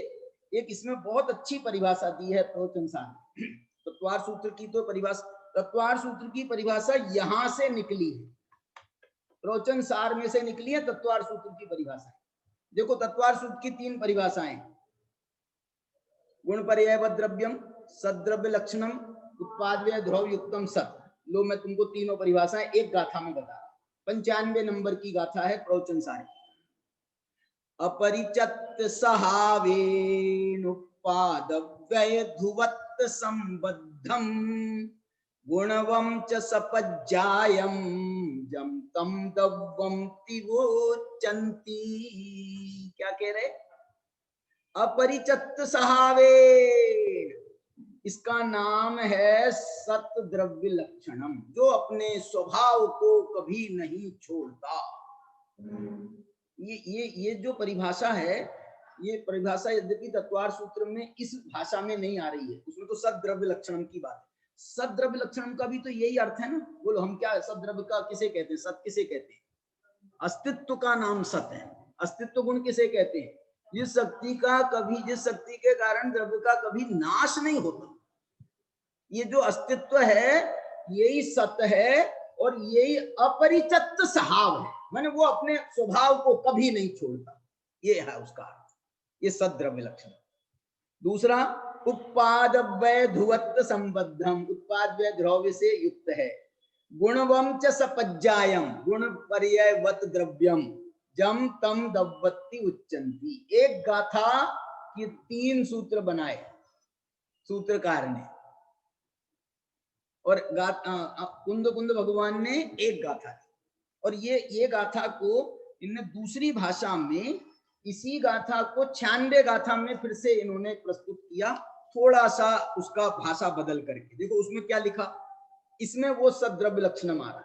एक इसमें बहुत अच्छी परिभाषा दी है प्रवचन सार। तत्वार सूत्र की तो परिभाषा, तत्वार सूत्र की परिभाषा यहां से निकली है, प्रवचन सार में से निकली है तत्वार सूत्र की परिभाषा। देखो तत्वार सूत्र की 3 परिभाषाएं, गुण पर्यायवत द्रव्यम, सद्द्रव्य लक्षणम, उत्पाद्य ध्रुव युक्तम सत्। लो मैं तुमको तीनों परिभाषाएं एक गाथा में बता रहा हूं। 95 नंबर की गाथा है प्रवचन सार। अपरिचत सहावेनुपादव्यय ध्रुवत् संबद्धम गुणवं च सपज्जायं जम तम दव्वं तिवोचन्ति। क्या कह रहे? अपरिचत सहावे, इसका नाम है सत द्रव्य लक्षणम, जो अपने स्वभाव को कभी नहीं छोड़ता। ये जो परिभाषा है, ये परिभाषा यद्यपि तत्वार सूत्र में इस भाषा में नहीं आ रही है, उसमें तो सद्द्रव्य लक्षणम की बात है। सद्द्रव्य लक्षणम का भी तो यही अर्थ है ना। बोलो हम क्या सद्द्रव्य का किसे कहते हैं? सत किसे कहते हैं? अस्तित्व का नाम सत है। अस्तित्व गुण किसे कहते हैं? जिस शक्ति का कभी, जिस शक्ति के कारण द्रव्य का कभी नाश नहीं होता, ये जो अस्तित्व है यही सत है। और यही अपरिचत स्वभाव है, माने वो अपने स्वभाव को कभी नहीं छोड़ता, ये है उसका अर्थ, ये सद्द्रव्य लक्षण। दूसरा, उत्पादव्यय ध्रुवत्व संबद्धम, उत्पादव्यय द्रव्य से युक्त है। गुणवम च सपज्जायम, गुण पर्यायवत द्रव्यम जम तम दव्वत्ति उच्चन्ति। एक गाथा की 3 सूत्र बनाए सूत्रकार ने, और कुंद कुंद भगवान ने एक गाथा दी। और ये गाथा को इनने दूसरी भाषा में, इसी गाथा को 96 गाथा में फिर से इन्होंने प्रस्तुत किया, थोड़ा सा उसका भाषा बदल करके। देखो उसमें क्या लिखा, इसमें वो सद्द्रव्य लक्षणम आ रहा है,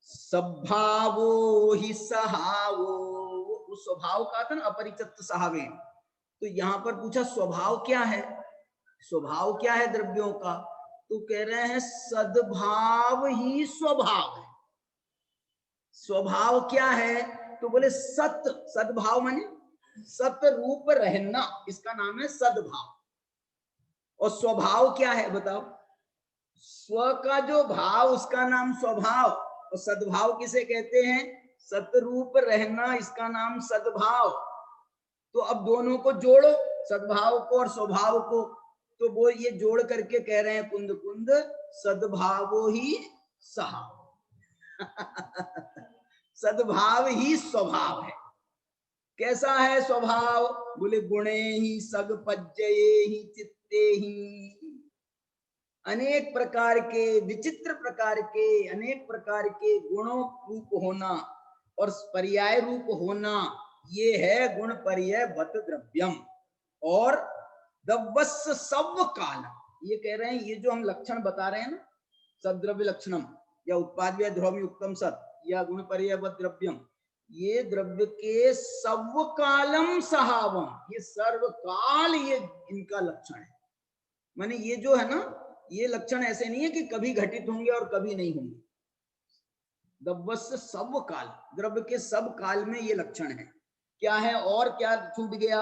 सद्भावो ही सहावो, उस स्वभाव का था ना अपरिचत सहावे। तो यहां पर पूछा स्वभाव क्या है, स्वभाव क्या है द्रव्यों का? तो कह रहे हैं सद्भाव ही स्वभाव है। स्वभाव क्या है? तो बोले सत, सद्भाव माने सत रूप रहना, इसका नाम है सद्भाव। और स्वभाव क्या है बताओ? स्व का जो भाव, उसका नाम स्वभाव। और सद्भाव किसे कहते हैं? सतरूप रहना, इसका नाम सद्भाव। तो अब दोनों को जोड़ो, सद्भाव को और स्वभाव को, तो वो ये जोड़ करके कह रहे हैं कुंद कुंद, सद्भावो ही सहा। सद्भाव ही स्वभाव है। कैसा है स्वभाव? बोले गुणे ही सग पज्जये ही चित्ते ही, अनेक प्रकार के, विचित्र प्रकार के, अनेक प्रकार के गुणों रूप होना और पर्याय रूप होना, ये है गुण पर्याय वत द्रव्यम। और दव्वस्य सव काल, ये कह रहे हैं, ये जो हम लक्षण बता रहे हैं ना, सद्द्रव्य लक्षणम या उत्पाद्य ध्रुव युक्तम सत या गुण पर्याय वत द्रव्यम, ये द्रव्य के सवकालम सहावम, ये सर्वकाल ये इनका लक्षण है। माने ये जो है ना, ये लक्षण ऐसे नहीं है कि कभी घटित होंगे और कभी नहीं होंगे। दव्वस्य सब काल, द्रव्य के सब काल में ये लक्षण है। क्या है और क्या छूट गया?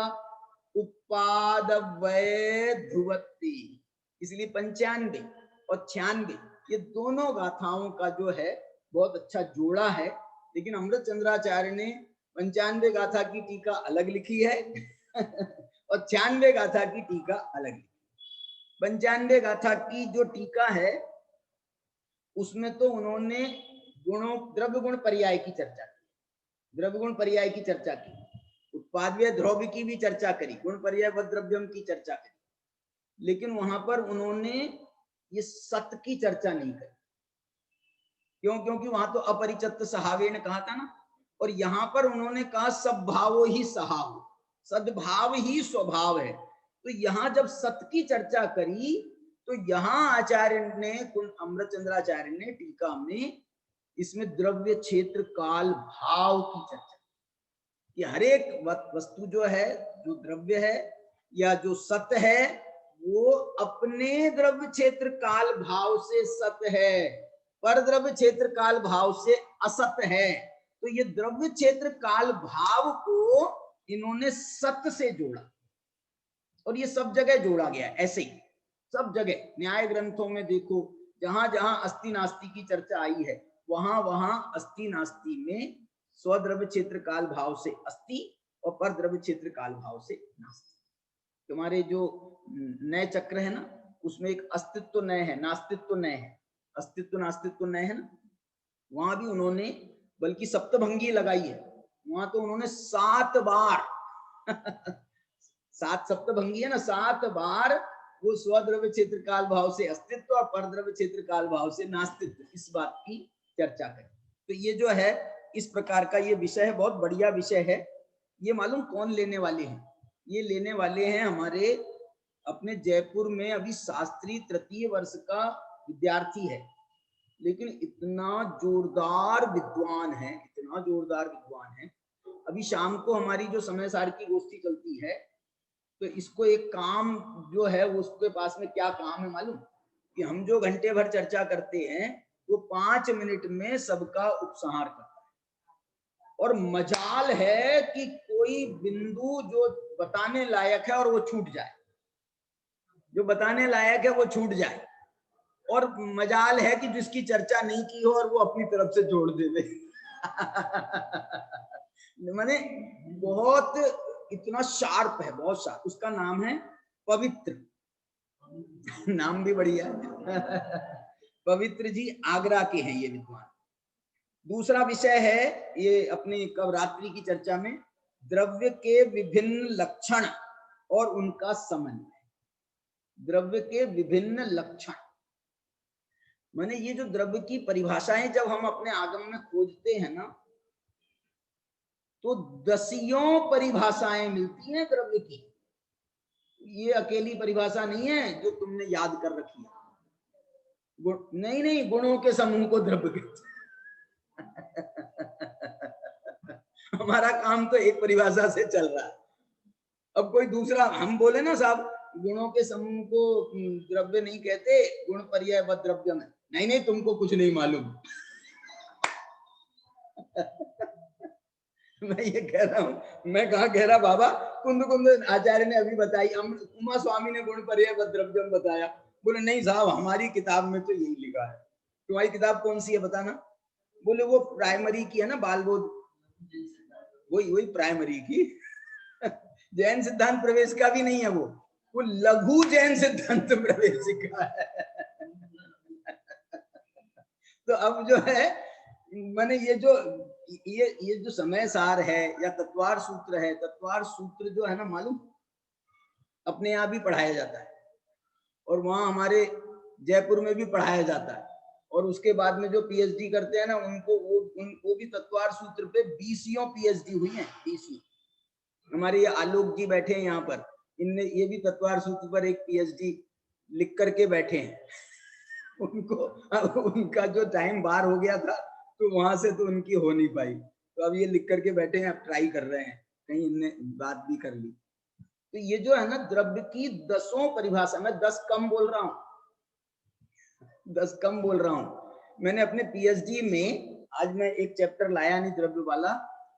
उपादव्यय ध्रुवत्ति। इसलिए 95 और 96 ये दोनों गाथाओं का जो है बहुत अच्छा जोड़ा है। लेकिन अमृत चंद्राचार्य ने 95 गाथा की टीका अलग लिखी है और 96 गाथा की टीका अलग लिखी। 95 गाथा की जो टीका है उसमें तो उन्होंने गुणों, द्रव्य गुण पर्याय की चर्चा की, द्रव्य गुण पर्याय की चर्चा की, उत्पाद्य द्रव्य की भी चर्चा करी, गुण पर्याय व द्रव्यम की चर्चा करी, लेकिन वहां पर उन्होंने ये सत की चर्चा नहीं करी। क्यों? क्योंकि वहां तो अपरिचित सहावे ने कहा था ना, और यहां पर उन्होंने कहा सब भावो ही सहाव, सद्भाव ही स्वभाव है। तो यहाँ जब सत की चर्चा करी तो यहाँ आचार्य ने, अमृतचंद्राचार्य ने टीका में इसमें द्रव्य क्षेत्र काल भाव की चर्चा कि हर एक वस्तु जो है, जो द्रव्य है या जो सत है, वो अपने द्रव्य क्षेत्र काल भाव से सत है, पर द्रव्य क्षेत्र काल भाव से असत है। तो ये द्रव्य क्षेत्र काल भाव को इन्होंने सत से जोड़ा, और ये सब जगह जोड़ा गया। ऐसे ही सब जगह न्याय ग्रंथों में देखो, जहां जहां अस्ति नास्ति की चर्चा आई है, वहां वहां अस्ति नास्ति में स्वद्रव्य क्षेत्र काल भाव से अस्ति और पर द्रव्य क्षेत्र काल भाव से नास्ति। तुम्हारे जो नए चक्र है ना, उसमें एक अस्तित्व नय है, नास्तित्व नय है, अस्तित्व नास्तित्व नय है ना, वहां भी उन्होंने बल्कि सप्तभंगी लगाई है। वहां तो उन्होंने 7 बार 7 सप्तभंगी है ना, 7 बार वो स्वद्रव्य क्षेत्र काल भाव से अस्तित्व और परद्रव्य क्षेत्र काल भाव से नास्तित्व, इस बात की चर्चा करें। तो ये जो है इस प्रकार का ये विषय है, बहुत बढ़िया विषय है। ये मालूम कौन लेने वाले हैं? ये लेने वाले हैं हमारे अपने जयपुर में अभी शास्त्री तृतीय वर्ष का विद्यार्थी है, लेकिन इतना जोरदार विद्वान है, इतना जोरदार विद्वान है। अभी शाम को हमारी जो समय सार की गोष्ठी चलती है, तो इसको एक काम जो है उसके पास में क्या काम है मालूम? कि हम जो घंटे भर चर्चा करते हैं वो 5 मिनट में सबका उपसंहार करता है, और मजाल है कि कोई बिंदु जो बताने लायक है और वो छूट जाए, जो बताने लायक है वो छूट जाए, और मजाल है कि जिसकी चर्चा नहीं की हो और वो अपनी तरफ से जोड़ दे। माने बहुत इतना शार्प है, बहुत शार्प। उसका नाम है पवित्र, नाम भी बढ़िया है। पवित्र जी आगरा के हैं ये विद्वान। दूसरा विषय है ये अपने कब रात्रि की चर्चा में, द्रव्य के विभिन्न लक्षण और उनका समन्वय। द्रव्य के विभिन्न लक्षण माने ये जो द्रव्य की परिभाषाएं जब हम अपने आगम में खोजते हैं ना, तो दसियों परिभाषाएं मिलती हैं द्रव्य की। ये अकेली परिभाषा नहीं है जो तुमने याद कर रखी है। नहीं नहीं, गुणों के समूह को द्रव्य कहते हमारा काम तो एक परिभाषा से चल रहा है। अब कोई दूसरा हम बोले ना साहब, गुणों के समूह को द्रव्य नहीं कहते, गुण पर्याय व द्रव्य में, नहीं नहीं तुमको कुछ नहीं मालूम। मैं ये कह रहा हूं, मैं कहा कह रहा बाबा, कुंद कुंद आचार्य ने अभी बताई, उमा स्वामी ने गुण पर्याय व द्रव्यम बताया। बोले नहीं साहब, हमारी किताब में तो यही लिखा है। तुम्हारी किताब कौन सी है बताना? बोले वो प्राइमरी की है ना, बालबोध, वही प्राइमरी की। जैन सिद्धांत प्रवेश का भी नहीं है वो लघु जैन सिद्धांत प्रवेश का है। तो अब जो है माने ये जो समय सार है या तत्वार सूत्र है, तत्वार सूत्र जो है ना मालूम, अपने यहाँ भी पढ़ाया जाता है, और वहां हमारे जयपुर में भी पढ़ाया जाता है। और उसके बाद में जो पीएचडी करते हैं ना, उनको भी तत्वार सूत्र पे 20 पीएचडी हुई है। 20 हमारे ये आलोक जी बैठे हैं यहाँ पर, इनने ये भी तत्वार सूत्र पर एक पीएचडी लिख करके बैठे हैं। उनका जो टाइम बार हो गया था, तो वहां से तो उनकी हो नहीं पाई, तो अब ये लिख करके बैठे हैं, अब ट्राई कर रहे हैं, कहीं इनने बात भी कर ली। तो ये जो है ना द्रव्य की 10 परिभाषा, मैं 10 कम बोल रहा हूँ, 10 कम बोल रहा हूँ। मैंने अपने पीएचडी में, आज मैं एक चैप्टर लाया नहीं द्रव्य वाला,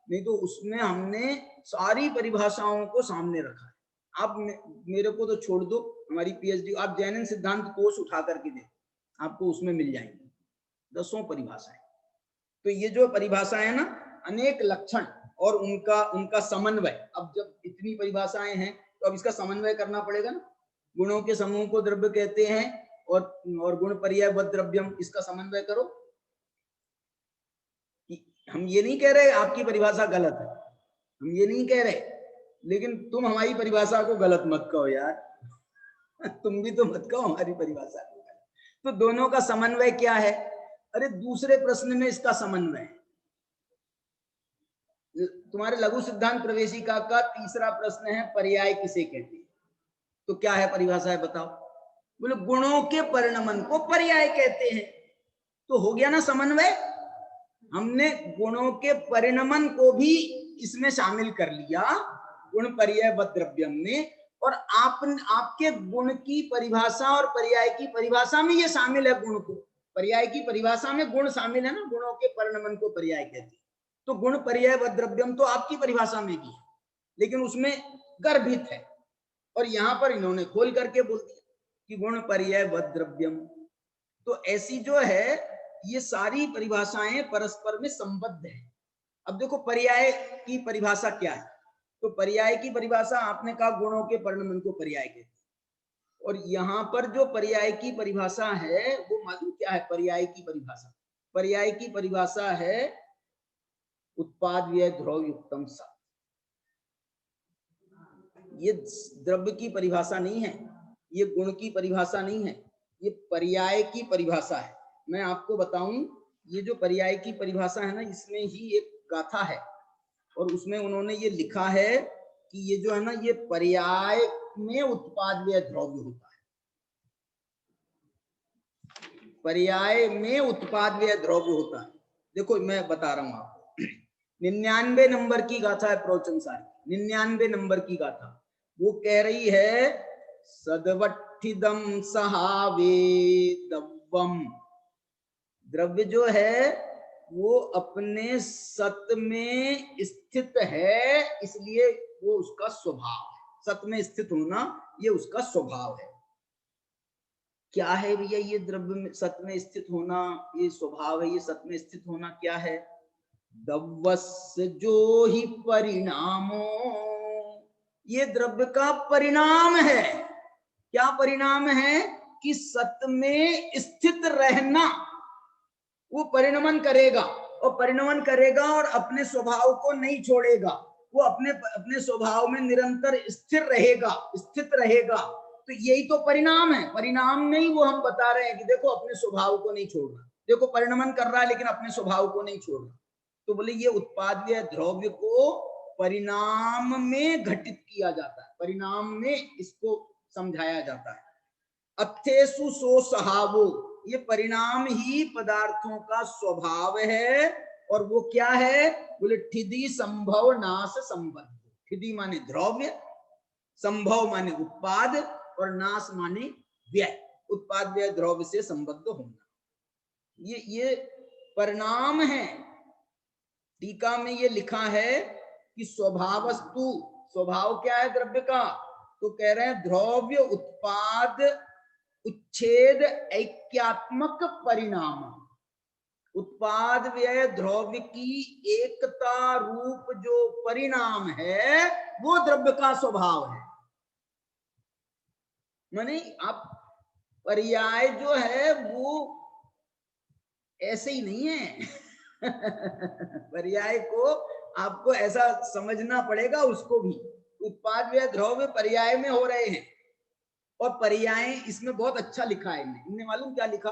नहीं तो उसमें हमने सारी परिभाषाओं को सामने रखा है। आप मेरे को तो छोड़ दो, हमारी पीएचडी आप जैन सिद्धांत कोश उठा करके दे, आपको उसमें मिल जाएंगी 10 परिभाषाएं। तो ये जो परिभाषा है ना, अनेक लक्षण और उनका समन्वय। अब जब इतनी परिभाषाएं हैं तो अब इसका समन्वय करना पड़ेगा ना। गुणों के समूह को द्रव्य कहते हैं और गुण पर्याय बद द्रव्यम, इसका समन्वय करो। हम ये नहीं कह रहे आपकी परिभाषा गलत है, हम ये नहीं कह रहे, लेकिन तुम हमारी परिभाषा को गलत मत कहो यार तुम भी तो मत कहो हमारी परिभाषा को गलत। तो दोनों का समन्वय क्या है? अरे दूसरे प्रश्न में इसका समन्वय, तुम्हारे लघु सिद्धांत प्रवेशिका का तीसरा प्रश्न है पर्याय किसे कहते हैं। तो क्या है परिभाषा है बताओ? बोले गुणों के परिणमन को पर्याय कहते हैं। तो हो गया ना समन्वय। हमने गुणों के परिणमन को भी इसमें शामिल कर लिया गुण पर्याय बद द्रव्यम में, और आपके गुण की परिभाषा और पर्याय की परिभाषा में ये शामिल है। गुण को पर्याय की परिभाषा में गुण शामिल है ना, गुणों के परिणमन को पर्याय कहते हैं। तो गुण पर्याय बद द्रव्यम तो आपकी परिभाषा में भी है, लेकिन उसमें गर्भित है, और यहां पर इन्होंने खोल करके बोल दिया कि गुण पर्याय बद द्रव्यम। तो ऐसी जो है ये सारी परिभाषाएं परस्पर में संबद्ध है। अब देखो पर्याय की परिभाषा क्या है। तो पर्याय की परिभाषा आपने कहा गुणों के परिणमन को पर्याय कहते हैं, और यहाँ पर जो पर्याय की परिभाषा है वो मालूम क्या है? पर्याय की परिभाषा, पर्याय की परिभाषा है उत्पाद व्यय ध्रुव युक्तम सा। ये द्रव्य की परिभाषा नहीं है, ये गुण की परिभाषा नहीं है, ये पर्याय की परिभाषा है। मैं आपको बताऊं, ये जो पर्याय की परिभाषा है ना, इसमें ही एक गाथा है, और उसमें उन्होंने ये लिखा है कि ये जो है ना, ये पर्याय में उत्पाद व्यय द्रव्य होता है। पर्याय में उत्पाद व्यय द्रव्य होता है। देखो मैं बता रहा हूं आपको, 99 नंबर की गाथा है प्रवचन सारी, 99 नंबर की गाथा। वो कह रही है सदवट्ठिदम सहावे दव्वम। द्रव्य जो है वो अपने सत में स्थित है, इसलिए वो उसका स्वभाव है। सत में स्थित होना ये उसका स्वभाव है। क्या है भैया ये द्रव्य में सत में स्थित होना, ये स्वभाव है, ये सत में स्थित होना क्या है? दव्वस्य जो ही परिणामो, ये द्रव्य का परिणाम है। क्या परिणाम है? कि सत में स्थित रहना। वो परिणमन करेगा, और परिणमन करेगा और अपने स्वभाव को नहीं छोड़ेगा, वो अपने स्वभाव में निरंतर स्थिर रहेगा, स्थित रहेगा। तो यही तो परिणाम है। परिणाम में ही वो हम बता रहे हैं कि देखो अपने स्वभाव को नहीं छोड़ रहा, देखो परिणमन कर रहा है लेकिन अपने स्वभाव को नहीं छोड़ रहा। तो बोले ये उत्पाद्य द्रव्य को परिणाम में घटित किया जाता है, परिणाम में इसको समझाया जाता है। अथेसु सो सहावो, ये परिणाम ही पदार्थों का स्वभाव है। और वो क्या है? बोले ठिदी संभव नाश संबद्ध। ठिदी माने द्रव्य, संभव माने उत्पाद, और नाश माने व्यय। उत्पाद व्यय द्रव्य से संबद्ध होना, ये परिणाम है। टीका में ये लिखा है कि स्वभावस्तु, स्वभाव क्या है द्रव्य का? तो कह रहे हैं द्रव्य उत्पाद उच्छेद ऐक्यात्मक परिणाम। उत्पाद व्यय द्रव्य की एकता रूप जो परिणाम है वो द्रव्य का स्वभाव है। माने आप पर्याय जो है वो ऐसे ही नहीं है पर्याय को आपको ऐसा समझना पड़ेगा उसको भी। उत्पाद व्यय द्रव्य पर्याय में हो रहे हैं, और पर्याय इसमें बहुत अच्छा लिखा है इनने मालूम क्या लिखा?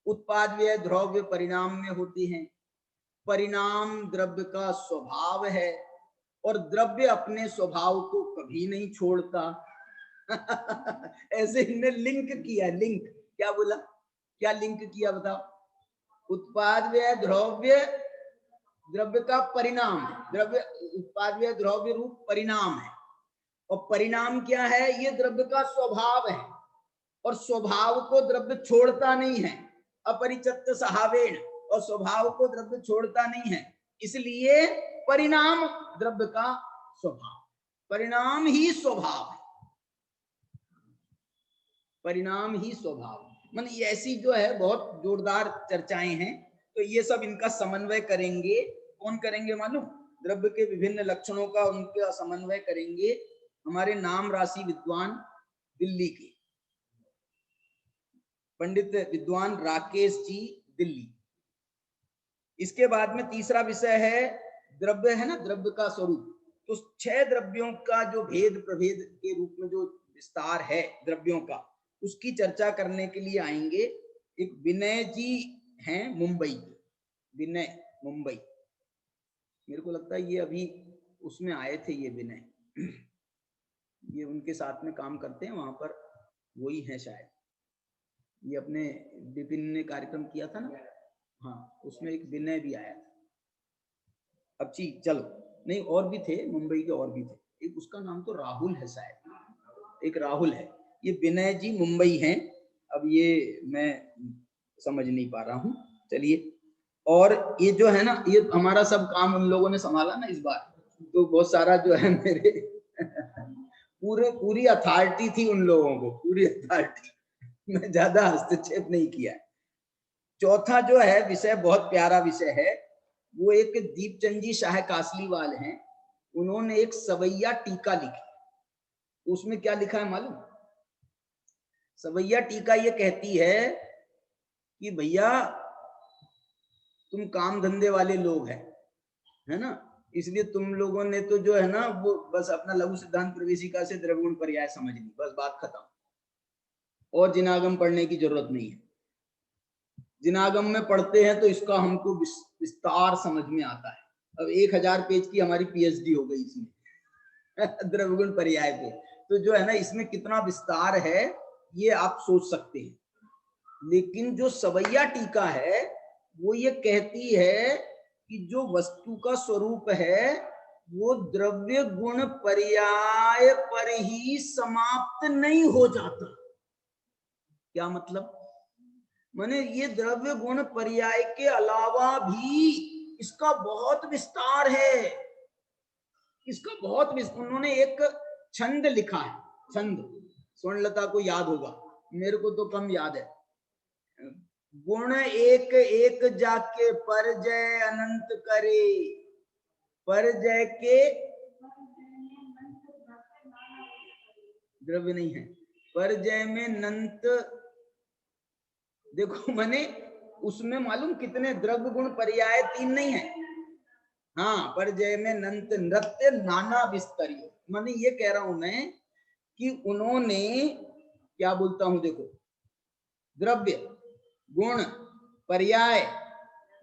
उत्पाद व्यय द्रव्य परिणाम में होती हैं, परिणाम द्रव्य का स्वभाव है, और द्रव्य अपने स्वभाव को कभी नहीं छोड़ता ऐसे इनने लिंक किया। लिंक क्या बोला? क्या लिंक किया बताओ? उत्पाद व्यय द्रव्य द्रव्य का परिणाम, द्रव्य उत्पाद व्यय द्रव्य रूप परिणाम है, और परिणाम क्या है? ये द्रव्य का स्वभाव है, और स्वभाव को द्रव्य छोड़ता नहीं है। अपरिचत्त सहावेण, और स्वभाव को द्रव्य छोड़ता नहीं है, इसलिए परिणाम द्रव्य का स्वभाव। परिणाम ही स्वभाव है, परिणाम ही स्वभाव। मतलब ये ऐसी जो है बहुत जोरदार चर्चाएं हैं। तो ये सब इनका समन्वय करेंगे। कौन करेंगे मालूम? द्रव्य के विभिन्न लक्षणों का उनका समन्वय करेंगे हमारे नाम राशि विद्वान दिल्ली के पंडित विद्वान राकेश जी दिल्ली। इसके बाद में तीसरा विषय है द्रव्य, है ना, द्रव्य का स्वरूप। तो 6 द्रव्यों का जो भेद प्रभेद के रूप में जो विस्तार है द्रव्यों का, उसकी चर्चा करने के लिए आएंगे एक विनय जी हैं मुंबई के, विनय मुंबई। मेरे को लगता है ये अभी उसमें आए थे ये विनय, ये उनके साथ में काम करते हैं वहां पर, वही है शायद। ये अपने विपिन ने कार्यक्रम किया था ना, हाँ, उसमें एक विनय भी आया था। अब जी चलो, नहीं और भी थे मुंबई के, और भी थे, एक उसका नाम तो राहुल है शायद, एक राहुल है। ये विनय जी मुंबई हैं। अब ये मैं समझ नहीं पा रहा हूँ, चलिए। और ये जो है ना, ये हमारा सब काम उन लोगों ने संभाला ना इस बार, तो बहुत सारा जो है मेरे पूरी अथॉरिटी थी उन लोगों को, पूरी अथॉरिटी, मैं ज्यादा हस्तक्षेप नहीं किया। चौथा जो है विषय बहुत प्यारा विषय है, वो एक दीपचंद जी शाह कासलीवाल हैं। उन्होंने एक सवैया टीका लिखी। उसमें क्या लिखा है मालूम? सवैया टीका ये कहती है कि भैया तुम काम धंधे वाले लोग हैं, है ना, इसलिए तुम लोगों ने तो जो है ना वो बस अपना लघु सिद्धांत प्रवेशिका से द्रव्यगुण पर्याय समझ ली, बस बात खत्म, और जिनागम पढ़ने की जरूरत नहीं है। जिनागम में पढ़ते हैं तो इसका हमको विस्तार समझ में आता है। अब 1000 पेज की हमारी पीएचडी हो गई इसमें द्रव्यगुण पर्याय पे, तो जो है ना इसमें कितना विस्तार है ये आप सोच सकते हैं। लेकिन जो सवैया टीका है वो ये कहती है कि जो वस्तु का स्वरूप है वो द्रव्य गुण पर्याय पर ही समाप्त नहीं हो जाता। क्या मतलब? माने ये द्रव्य गुण पर्याय के अलावा भी इसका बहुत विस्तार है, इसका बहुत उन्होंने एक छंद लिखा है, छंद, स्वर्णलता को याद होगा, मेरे को तो कम याद है। गुण एक एक जाके परजय अनंत करे, परजय के द्रव्य नहीं है, परजय में नंत, देखो मैंने उसमें मालूम कितने द्रव्य गुण पर्याय 3 नहीं है। हाँ, परजय में नंत नृत्य नाना विस्तरीय, मैंने ये कह रहा हूं मैं कि उन्होंने क्या बोलता हूं, देखो, द्रव्य गुण पर्याय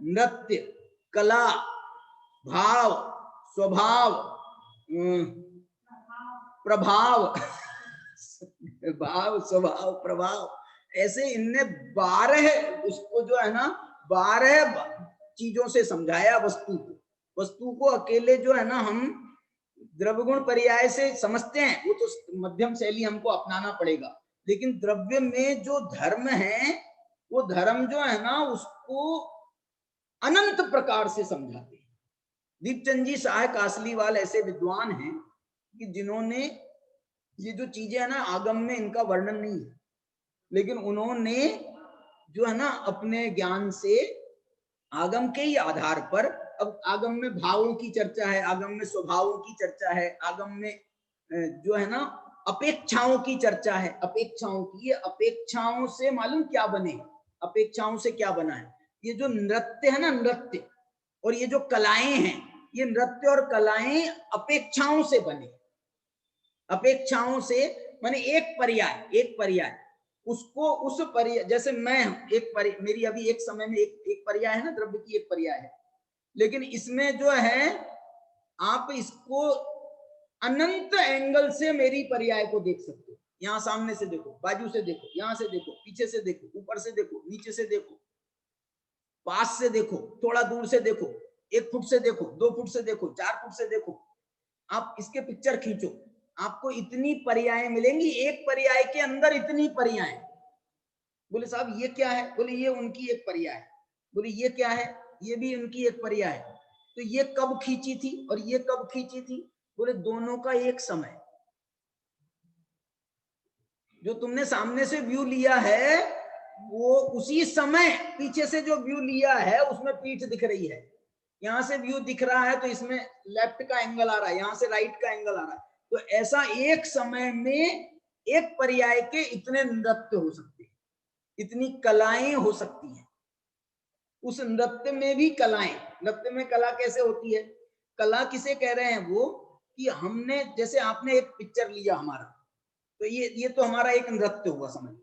नृत्य कला भाव स्वभाव प्रभाव भाव स्वभाव प्रभाव, ऐसे इनने 12 उसको जो है ना 12 चीजों से समझाया वस्तु को अकेले जो है ना हम द्रव्यगुण पर्याय से समझते हैं, वो तो मध्यम शैली हमको अपनाना पड़ेगा। लेकिन द्रव्य में जो धर्म है वो धर्म जो है ना उसको अनंत प्रकार से समझाते हैं। दीपचंद जी शाह कासलीवाल ऐसे विद्वान हैं कि जिन्होंने ये जो चीजें है ना आगम में इनका वर्णन नहीं है, लेकिन उन्होंने जो है ना अपने ज्ञान से आगम के ही आधार पर, अब आगम में भावों की चर्चा है, आगम में स्वभावों की चर्चा है, आगम में जो है ना अपेक्षाओं की चर्चा है, अपेक्षाओं की, ये अपेक्षाओं से मालूम क्या बने, अपेक्षाओं से क्या बना है, ये जो नृत्य है ना, नृत्य और ये जो कलाएं हैं, ये नृत्य और कलाएं अपेक्षाओं से बने, अपेक्षाओं से माने एक पर्याय उसको उस पर्याय, जैसे मैं एक मेरी अभी एक समय में एक पर्याय है ना, द्रव्य की एक पर्याय है, लेकिन इसमें जो है आप इसको अनंत एंगल से मेरी पर्याय को देख सकते हो। यहाँ सामने से देखो, बाजू से देखो, यहाँ से देखो, पीछे से देखो, ऊपर से देखो, नीचे से देखो, पास से देखो, थोड़ा दूर से देखो, 1 फुट से देखो, 2 फुट से देखो, 4 फुट से देखो, आप इसके पिक्चर खींचो, आपको इतनी पर्याय मिलेंगी, एक पर्याय के अंदर इतनी पर्याय। बोले साहब ये क्या है? बोले ये उनकी एक पर्याय है। बोले ये क्या है? ये भी उनकी एक पर्याय है। तो ये कब खींची थी और ये कब खींची थी? बोले दोनों का एक समय। जो तुमने सामने से व्यू लिया है वो उसी समय पीछे से जो व्यू लिया है उसमें पीठ दिख रही है, यहाँ से व्यू दिख रहा है तो इसमें लेफ्ट का एंगल आ रहा है, यहाँ से राइट का एंगल आ रहा है। तो ऐसा एक समय में एक पर्याय के इतने नृत्य हो सकते हैं, इतनी कलाएं हो सकती हैं। उस नृत्य में भी कलाएं, नृत्य में कला कैसे होती है? कला किसे कह रहे हैं? वो कि हमने, जैसे आपने एक पिक्चर लिया हमारा, तो ये तो हमारा एक नृत्य हुआ, समझ।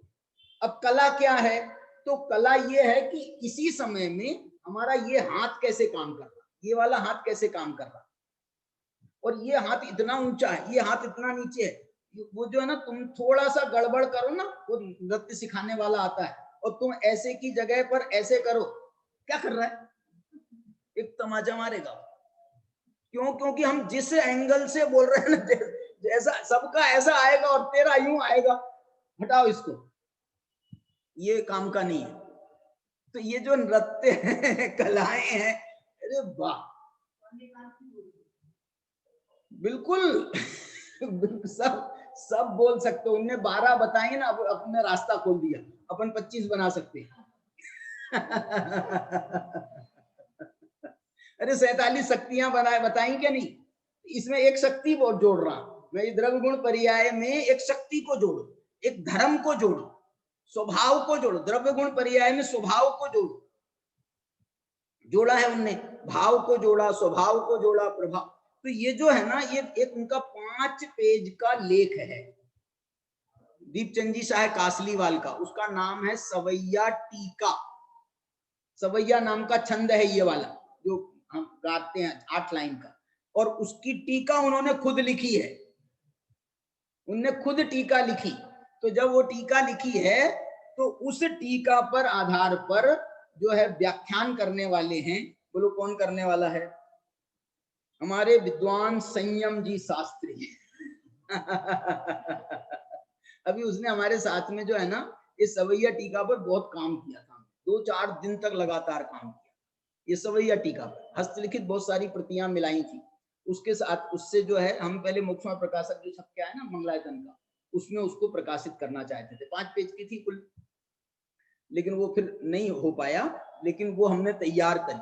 अब कला क्या है? तो कला ये है कि इसी समय में हमारा ये हाथ कैसे काम कर रहा, ये वाला हाथ कैसे काम कर रहा, और ये हाथ इतना ऊंचा है, ये हाथ इतना नीचे है। वो जो है ना, तुम थोड़ा सा गड़बड़ करो ना, वो नृत्य सिखाने वाला आता है, और तुम ऐसे की जगह पर ऐसे करो, क्या कर रहा है? एक तमाचा मारेगा। क्यों? क्योंकि हम जिस एंगल से बोल रहे हैं ना, जैसा सबका ऐसा आएगा और तेरा यूं आएगा। हटाओ इसको, ये काम का नहीं है। तो ये जो नृत्य है, कलाएं हैं, अरे वाह, बिल्कुल सब बोल सकते हो। उनने 12 बताएंगे ना, अब अपने रास्ता खोल दिया, अपन 25 बना सकते हैं। अरे 47 शक्तियां बताई क्या नहीं? इसमें एक शक्ति जोड़ रहा मैं, द्रव्य गुण पर्याय में एक शक्ति को जोड़ो, एक धर्म को जोड़ो, स्वभाव को जोड़ो। द्रव्य गुण पर्याय में स्वभाव को जोड़ा है उनने, भाव को जोड़ा, स्वभाव को जोड़ा, प्रभाव। तो ये जो है ना, ये एक उनका 5 पेज का लेख है, दीपचंद जी शाह कासलीवाल का। उसका नाम है सवैया टीका। सवैया नाम का छंद है ये वाला जो हम गाते हैं, 8 लाइन का, और उसकी टीका उन्होंने खुद लिखी है। उनने खुद टीका लिखी। तो जब वो टीका लिखी है, तो उस टीका पर आधार पर जो है व्याख्यान करने वाले हैं। बोलो कौन करने वाला है? हमारे विद्वान संयम जी शास्त्री। अभी उसने हमारे साथ में जो है ना, इस सवैया टीका पर बहुत काम किया था। 2-4 दिन तक लगातार काम किया ये सवैया टीका पर। हस्तलिखित बहुत सारी प्रतियां मिलाई थी उसके साथ। उससे जो है, हम पहले मुख्य प्रकाशक जो छप के आया ना मंगलायतन का, उसमें उसको प्रकाशित करना चाहते थे। 5 पेज की थी कुल, लेकिन वो फिर नहीं हो पाया। लेकिन वो हमने तैयार करी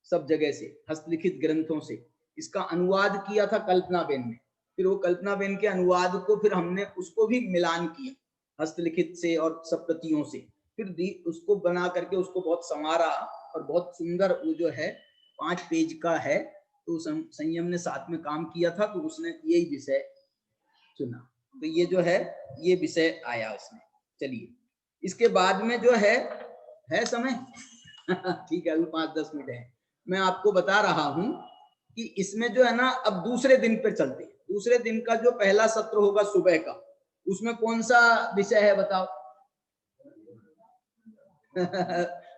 सब जगह से, हस्तलिखित ग्रंथों से। इसका अनुवाद किया था कल्पनाबेन ने। फिर वो कल्पनाबेन के अनुवाद को फिर हमने उसको भी मिलान किया हस्तलिखित से और सब प्रतियों से। फिर उसको बना करके उसको बहुत संवारा, और बहुत सुंदर वो जो है 5 पेज का है। तो संयम ने साथ में काम किया था, तो उसने यही विषय चुना। तो ये जो है, ये विषय आया उसमें। चलिए, इसके बाद में जो है समय ठीक है, अभी 5-10 मिनट है। मैं आपको बता रहा हूं कि इसमें जो है ना, अब दूसरे दिन पर चलते हैं। दूसरे दिन का जो पहला सत्र होगा सुबह का, उसमें कौन सा विषय है बताओ?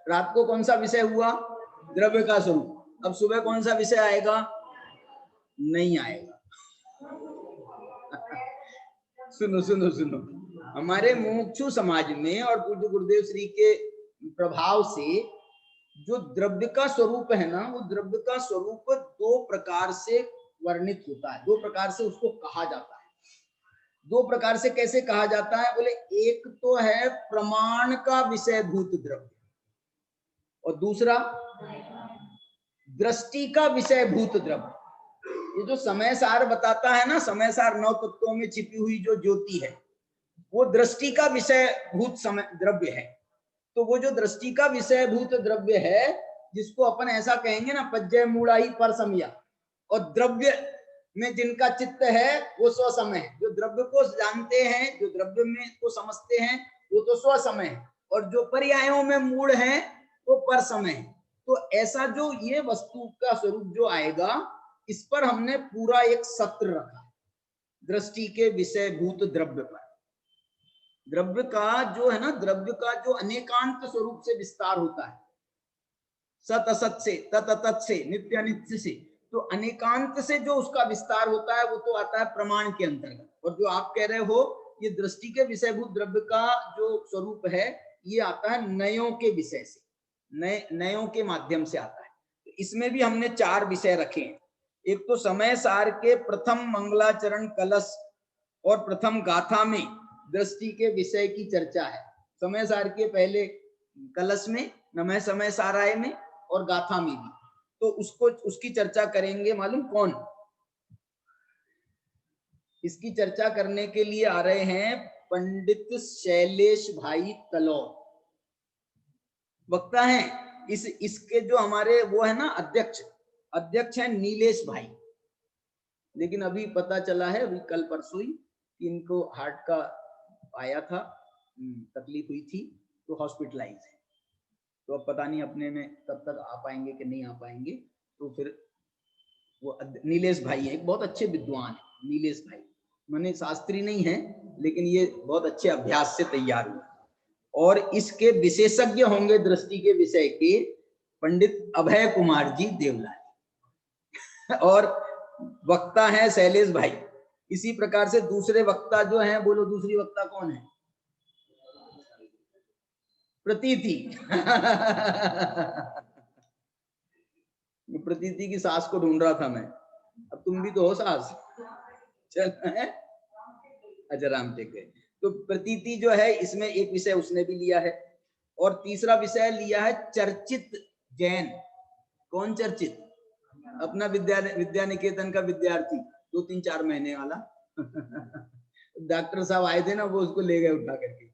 रात को कौन सा विषय हुआ? द्रव्य का स्वरूप। अब सुबह कौन सा विषय आएगा? नहीं आएगा। सुनो सुनो सुनो, हमारे मुमुक्षु समाज में और पूज्य गुरुदेव श्री के प्रभाव से जो द्रव्य का स्वरूप है ना, वो द्रव्य का स्वरूप 2 प्रकार से वर्णित होता है, 2 प्रकार से उसको कहा जाता है। 2 प्रकार से कैसे कहा जाता है? बोले, एक तो है प्रमाण का विषयभूत द्रव्य, और दूसरा दृष्टि का विषयभूत द्रव्य। ये जो समय सार बताता है ना, समय सार 9 तत्वों में छिपी हुई जो ज्योति है, वो दृष्टि का विषयभूत समय द्रव्य है। तो वो जो दृष्टि का विषयभूत द्रव्य है, जिसको अपन ऐसा कहेंगे ना, पज्जय मूढ़ा ही पर समया, और द्रव्य में जिनका चित्त है वो स्व समय है। जो द्रव्य को जानते हैं, जो द्रव्य में को समझते हैं, वो तो स्व समय है, और जो पर्यायों में मूढ़ है वो पर समय है। तो ऐसा जो ये वस्तु का स्वरूप जो आएगा, इस पर हमने पूरा एक सत्र रखा, दृष्टि के विषयभूत द्रव्य पर। द्रव्य का जो है ना, द्रव्य का जो अनेकांत स्वरूप से विस्तार होता है, सत असत से, तत अतत से, नित्य अनित्य से, तो अनेकांत से जो उसका विस्तार होता है, वो तो आता है प्रमाण के अंतर्गत। और जो आप कह रहे हो, ये दृष्टि के विषयभूत द्रव्य का जो स्वरूप है, ये आता है नयों के विषय से, नयों के माध्यम से आता है। तो इसमें भी हमने 4 विषय रखे हैं। एक तो समय सार के प्रथम मंगलाचरण कलश और प्रथम गाथा में दृष्टि के विषय की चर्चा है। समय सार के पहले कलश में, नमः समय साराय में, और गाथा में भी। तो उसकी चर्चा करेंगे। मालूम कौन? इसकी चर्चा करने के लिए आ रहे हैं पंडित शैलेश भाई तलौर, वक्ता हैं। इसके जो हमारे वो है ना अध्यक्ष हैं नीलेश भाई, लेकिन अभी पता चला है, अभी कल परसों ही, कि इनको हार्ट का आया था, तकलीफ हुई थी, तो हॉस्पिटलाइज है। तो अब पता नहीं अपने में कब तक आ पाएंगे कि नहीं आ पाएंगे। तो फिर वो नीलेश भाई है, एक बहुत अच्छे विद्वान है नीलेश भाई, माने शास्त्री नहीं है, लेकिन ये बहुत अच्छे अभ्यास से तैयार हुआ। और इसके विशेषज्ञ होंगे दृष्टि के विषय के पंडित अभय कुमार जी देवला और वक्ता है शैलेश भाई। इसी प्रकार से दूसरे वक्ता जो हैं, बोलो दूसरी वक्ता कौन है? प्रतीति प्रतीति की सास को ढूंढ रहा था मैं, अब तुम भी तो हो सास। चल है? अच्छा रामटेक है। तो प्रतीति जो है, इसमें एक विषय उसने भी लिया है, और तीसरा विषय लिया है चर्चित जैन। कौन चर्चित? अपना विद्या निकेतन का विद्यार्थी, 2-3-4 महीने वाला डॉक्टर साहब आए थे ना, वो उसको ले गए उठा करके।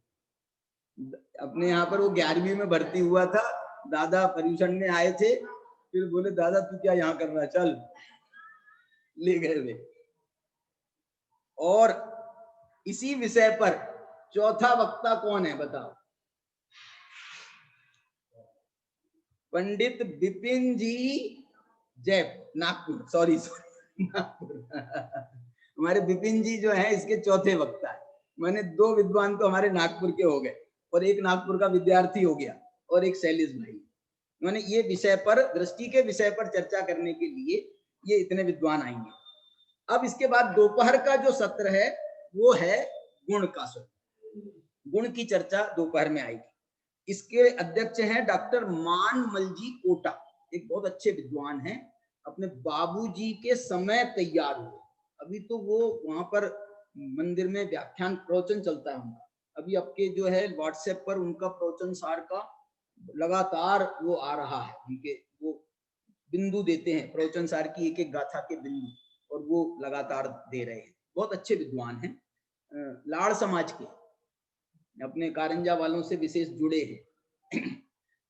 अपने यहाँ पर वो 11वीं में भर्ती हुआ था, दादा पर्यूषण में आए थे, फिर बोले दादा तू क्या यहाँ कर रहा है, चल, ले गए वे। और इसी विषय पर चौथा वक्ता कौन है बताओ? पंडित विपिन जी नागपुर, सॉरी नागपुर हमारे विपिन जी जो है इसके चौथे वक्ता है। मैंने 2 विद्वान तो हमारे नागपुर के हो गए, और एक नागपुर का विद्यार्थी हो गया, और एक शैलेश भाई। मैंने ये विषय पर, दृष्टि के विषय पर चर्चा करने के लिए ये इतने विद्वान आएंगे। अब इसके बाद दोपहर का जो सत्र है वो है गुण का सत्र। गुण की चर्चा दोपहर में आएगी। इसके अध्यक्ष हैं डॉक्टर मानमलजी कोटा, एक बहुत अच्छे विद्वान हैं, अपने बाबूजी के समय तैयार हुए। अभी तो वो वहां पर मंदिर में व्याख्यान प्रवचन चलता है उनका। अभी आपके जो है व्हाट्सएप पर उनका प्रवचन सार का लगातार वो आ रहा है, उनके वो बिंदु देते हैं प्रवचन सार की, एक एक गाथा के बिंदु, और वो लगातार दे रहे हैं। बहुत अच्छे विद्वान हैं, लाड़ समाज के, अपने कारंजा वालों से विशेष जुड़े हैं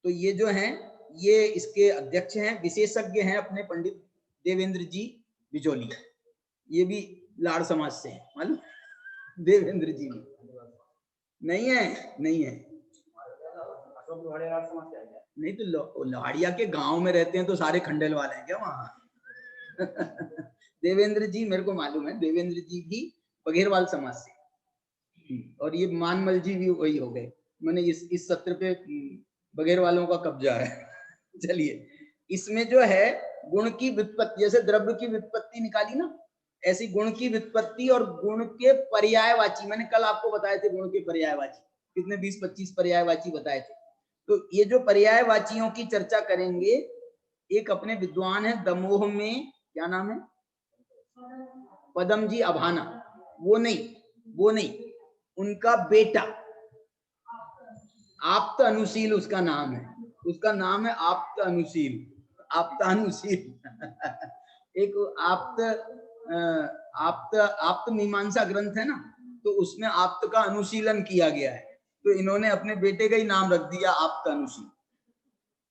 तो ये जो हैं, ये इसके अध्यक्ष हैं। विशेषज्ञ हैं अपने पंडित देवेंद्र जी बिजोली, ये भी लाड़ समाज से हैं। मालूम? देवेंद्र जी भी नहीं है नहीं तो लोहाड़िया के गांव में रहते हैं तो सारे खंडेल वाले हैं क्या वहां देवेंद्र जी मेरे को मालूम है, देवेंद्र जी भी बघेरवाल समाज से, और ये मानमल जी भी वही हो गए। मैंने इस सत्र पे बघेरवालों का कब्जा है चलिए, इसमें जो है गुण की व्युत्पत्ति, जैसे द्रव्य की व्युत्पत्ति निकाली ना, ऐसी गुण की व्युत्पत्ति और गुण के पर्यायवाची। मैंने कल आपको बताए थे गुण के पर्यायवाची कितने, 20-25 पर्यायवाची बताए थे। तो ये जो पर्यायवाचियों की चर्चा करेंगे, एक अपने विद्वान है दमोह में, क्या नाम है, पदम जी अभाना, वो नहीं, उनका बेटा आप्त अनुशील उसका नाम है आप्त अनुशील, एक आप्त मीमांसा ग्रंथ है ना, तो उसमें आप्त का अनुशीलन किया गया है, तो इन्होंने अपने बेटे का ही नाम रख दिया आप्त अनुशील।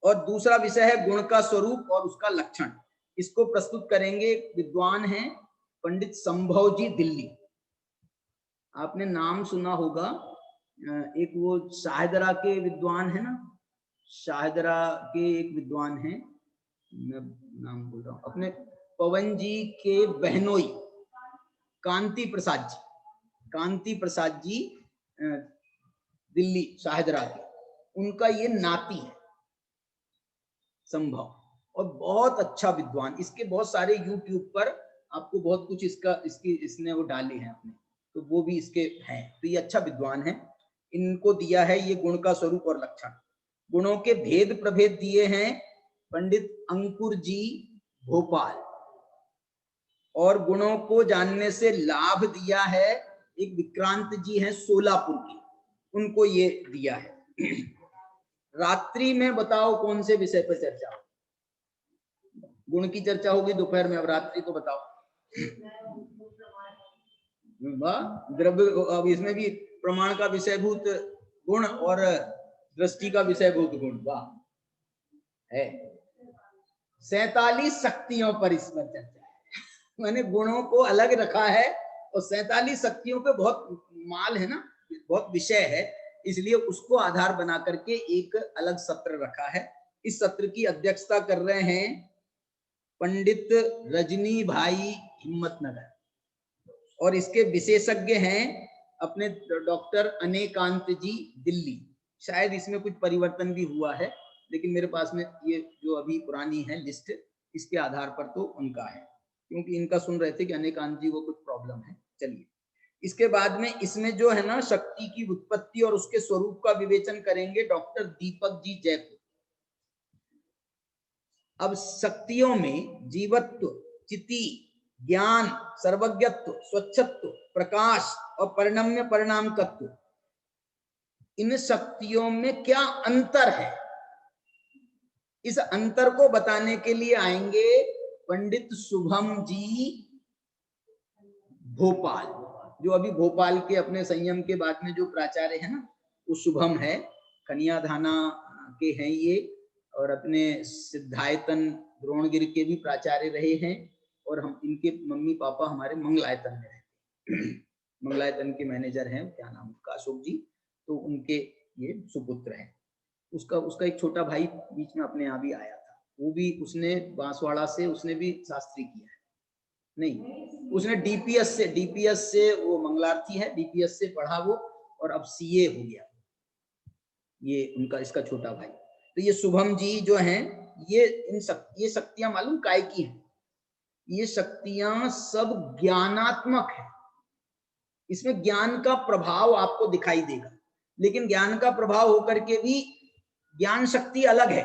और दूसरा विषय है गुण का स्वरूप और उसका लक्षण। इसको प्रस्तुत करेंगे विद्वान हैं पंडित संभव जी दिल्ली। आपने नाम सुना होगा, एक वो शाहदरा के विद्वान है ना, शाहदरा के एक विद्वान हैं, मैं नाम बोल रहा हूँ, अपने पवन जी के बहनोई कांति प्रसाद जी दिल्ली शाहदरा के, उनका ये नाती है संभव, और बहुत अच्छा विद्वान। इसके बहुत सारे यूट्यूब पर आपको बहुत कुछ इसने वो डाले हैं अपने, तो वो भी इसके हैं। तो ये अच्छा विद्वान है, इनको दिया है ये गुण का स्वरूप और लक्षण। गुणों के भेद प्रभेद दिए हैं पंडित अंकुर जी भोपाल, और गुणों को जानने से लाभ दिया है एक विक्रांत जी हैं सोलापुर के, उनको ये दिया है। रात्रि में बताओ कौन से विषय पर चर्चा हो? गुण की चर्चा होगी दोपहर में, अब रात्रि को बताओ। वाह, द्रव्य, अब इसमें भी प्रमाण का विषयभूत गुण और दृष्टि का विषयभूत गुण, वाह है। 47 शक्तियों पर इसमें चर्चा है, मैंने गुणों को अलग रखा है और 47 शक्तियों पे बहुत माल है ना, बहुत विषय है, इसलिए उसको आधार बना करके एक अलग सत्र रखा है। इस सत्र की अध्यक्षता कर रहे हैं पंडित रजनी भाई हिम्मतनगर, और इसके विशेषज्ञ हैं अपने डॉक्टर अनेकांत जी दिल्ली। शायद इसमें कुछ परिवर्तन भी हुआ है, लेकिन मेरे पास में ये जो अभी पुरानी है लिस्ट, इसके आधार पर तो उनका है, क्योंकि इनका सुन रहे थे कि अनेकांत जी को कुछ प्रॉब्लम है। चलिए, इसके बाद में इसमें जो है ना शक्ति की उत्पत्ति और उसके स्वरूप का विवेचन करेंगे डॉक्टर दीपक जी जयपुर। अब शक्तियों में जीवत्व, चिति, ज्ञान, सर्वज्ञत्व, स्वच्छत्व, प्रकाश और परिणम्य परिणामकत्व, इन शक्तियों में क्या अंतर है, इस अंतर को बताने के लिए आएंगे पंडित शुभम जी भोपाल, जो अभी भोपाल के अपने संयम के बाद में जो प्राचार्य है ना, वो शुभम है, कन्याधाना के हैं ये, और अपने सिद्धायतन द्रोणगिरी के भी प्राचार्य रहे हैं, और हम इनके मम्मी पापा हमारे मंगलायतन में रहते मंगलायतन के मैनेजर हैं, क्या नाम उसका, अशोक जी, तो उनके ये सुपुत्र हैं। उसका एक छोटा भाई बीच में अपने यहाँ भी आया था, वो भी उसने बांसवाड़ा से, उसने भी शास्त्री किया है, नहीं उसने डीपीएस से वो मंगलार्थी है, डीपीएस से पढ़ा वो, और अब सीए हो गया ये उनका, इसका छोटा भाई। तो ये शुभम जी जो हैं, ये शक्तियां मालूम काय की हैं, ये शक्तियां सब ज्ञानात्मक है, इसमें ज्ञान का प्रभाव आपको दिखाई देगा, लेकिन ज्ञान का प्रभाव होकर के भी ज्ञान शक्ति अलग है,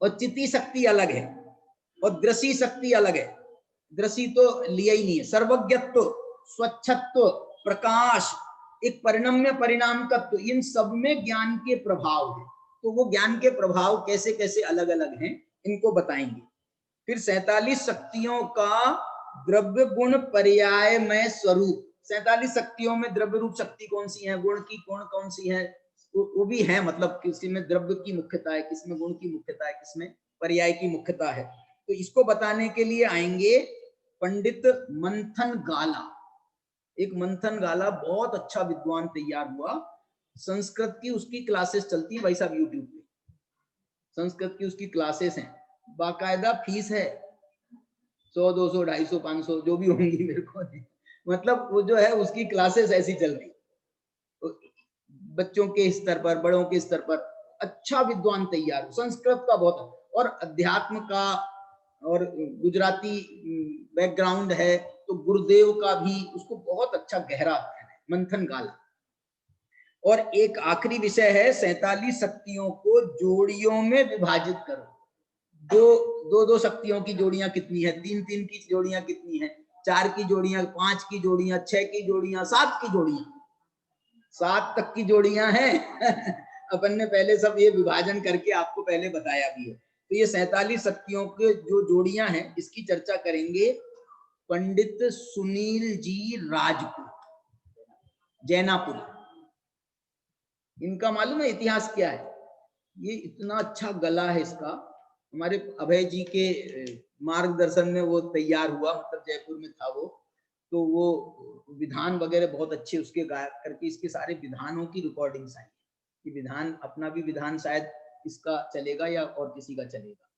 और चिति शक्ति अलग है, और दृषि शक्ति अलग है। दृषि तो लिया ही नहीं है, सर्वज्ञत्व, स्वच्छत्व, प्रकाश, एक परिणम्य परिणाम तत्व, इन सब में ज्ञान के प्रभाव है। तो वो ज्ञान के प्रभाव कैसे कैसे अलग अलग हैं, इनको बताएंगे। फिर 47 शक्तियों का द्रव्य गुण पर्यायमय स्वरूप, 47 शक्तियों में द्रव्य रूप शक्ति कौन सी है, गुण की कौन सी है, वो भी है, मतलब किसी में द्रव्य की मुख्यता है, किसी में गुण की मुख्यता है, किसमें पर्याय की मुख्यता है। तो इसको बताने के लिए आएंगे पंडित मंथन गाला। एक मंथन गाला बहुत अच्छा विद्वान तैयार हुआ, संस्कृत की उसकी क्लासेस चलती है भाई साहब यूट्यूब पे, संस्कृत की उसकी क्लासेस हैं, बाकायदा फीस है, 100 200 250 500 जो भी होंगी मेरे को नहीं, मतलब वो जो है उसकी क्लासेस ऐसी चल रही, तो बच्चों के स्तर पर, बड़ों के स्तर पर अच्छा विद्वान तैयार हो, संस्कृत का बहुत, और अध्यात्म का और गुजराती बैकग्राउंड है, तो गुरुदेव का भी उसको बहुत अच्छा गहरा है, मंथन गाला। और एक आखिरी विषय है 47 शक्तियों को जोड़ियों में विभाजित करो, दो शक्तियों की जोड़ियां कितनी है, 3 की जोड़ियां कितनी है, 4 की जोड़ियां, 5 की जोड़ियां, 6 की जोड़ियां, 7 की जोड़ियां, 7 तक की जोड़ियां हैं अपन ने पहले सब ये विभाजन करके आपको पहले बताया भी है। तो ये 47 शक्तियों के जो जोड़ियां हैं, इसकी चर्चा करेंगे पंडित सुनील जी राजपूत, जैनापुर। इनका मालूम है इतिहास क्या है, ये इतना अच्छा गला है इसका, हमारे अभय जी के मार्गदर्शन में वो तैयार हुआ, मतलब जयपुर में था वो, तो वो विधान वगैरह बहुत अच्छे उसके गायब करके इसके सारे विधानों की रिकॉर्डिंग्स आई, कि विधान, अपना भी विधान शायद इसका चलेगा या और किसी का चलेगा।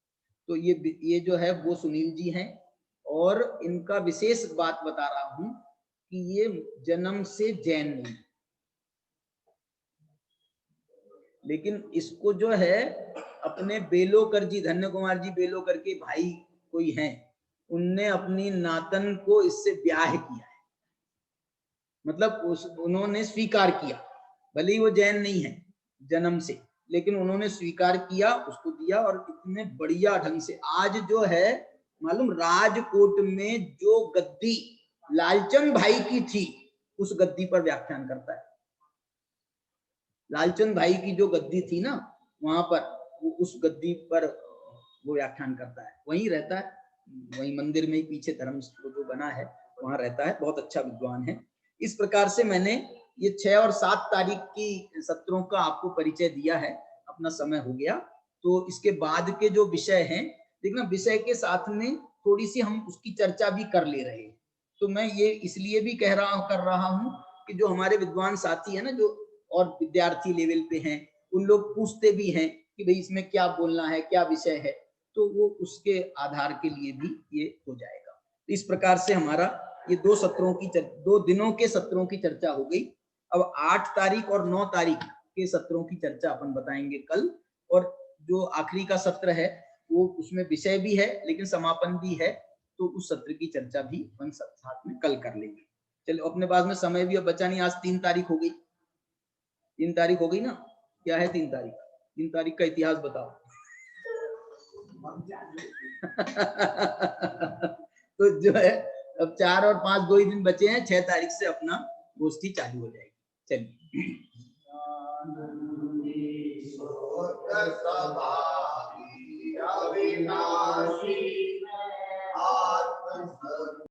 तो ये जो है वो सुनील जी हैं, और इनका विशेष बात बता रहा हूं कि ये जन्म से जैन नहीं, लेकिन इसको जो है अपने बेलोकर जी, धन्य कुमार जी बेलोकर के भाई कोई हैं, उनने अपनी नातन को इससे ब्याह किया है, मतलब उन्होंने स्वीकार किया, भले ही वो जैन नहीं है जन्म से, लेकिन उन्होंने स्वीकार किया, उसको दिया, और इतने बढ़िया ढंग से आज जो है मालूम, राजकोट में जो गद्दी लालचंद भाई की थी, उस गद्दी पर व्याख्यान करता है। लालचंद भाई की जो गद्दी थी ना, वहां पर उस गद्दी पर वो व्याख्यान करता है, वहीं रहता है, वहीं मंदिर में ही पीछे धर्म जो बना है वहां रहता है, बहुत अच्छा विद्वान है। इस प्रकार से मैंने ये 6 और 7 तारीख की सत्रों का आपको परिचय दिया है। अपना समय हो गया, तो इसके बाद के जो विषय हैं, देखना विषय के साथ में थोड़ी सी हम उसकी चर्चा भी कर ले रहे हैं। तो मैं ये इसलिए भी कर रहा हूँ कि जो हमारे विद्वान साथी है ना, जो और विद्यार्थी लेवल पे हैं, उन लोग पूछते भी हैं कि भाई इसमें क्या बोलना है, क्या विषय है, तो वो उसके आधार के लिए भी ये हो जाएगा। तो इस प्रकार से हमारा ये 2 दिनों के सत्रों की चर्चा हो गई। अब 8 तारीख और 9 तारीख के सत्रों की चर्चा अपन बताएंगे कल। और जो आखिरी का सत्र है वो उसमें विषय भी है लेकिन समापन भी है, तो उस सत्र की चर्चा भी अपन साथ में कल कर लेंगे। चलो, अपने पास में समय भी अब बचा नहीं। आज 3 तारीख हो गई, 3 तारीख हो गई ना। क्या है 3 तारीख? 3 तारीख का इतिहास बताओ। तो जो है अब 4 और 5 2 ही दिन बचे हैं। 6 तारीख से अपना गोष्ठी चालू हो जाएगी। चलिए।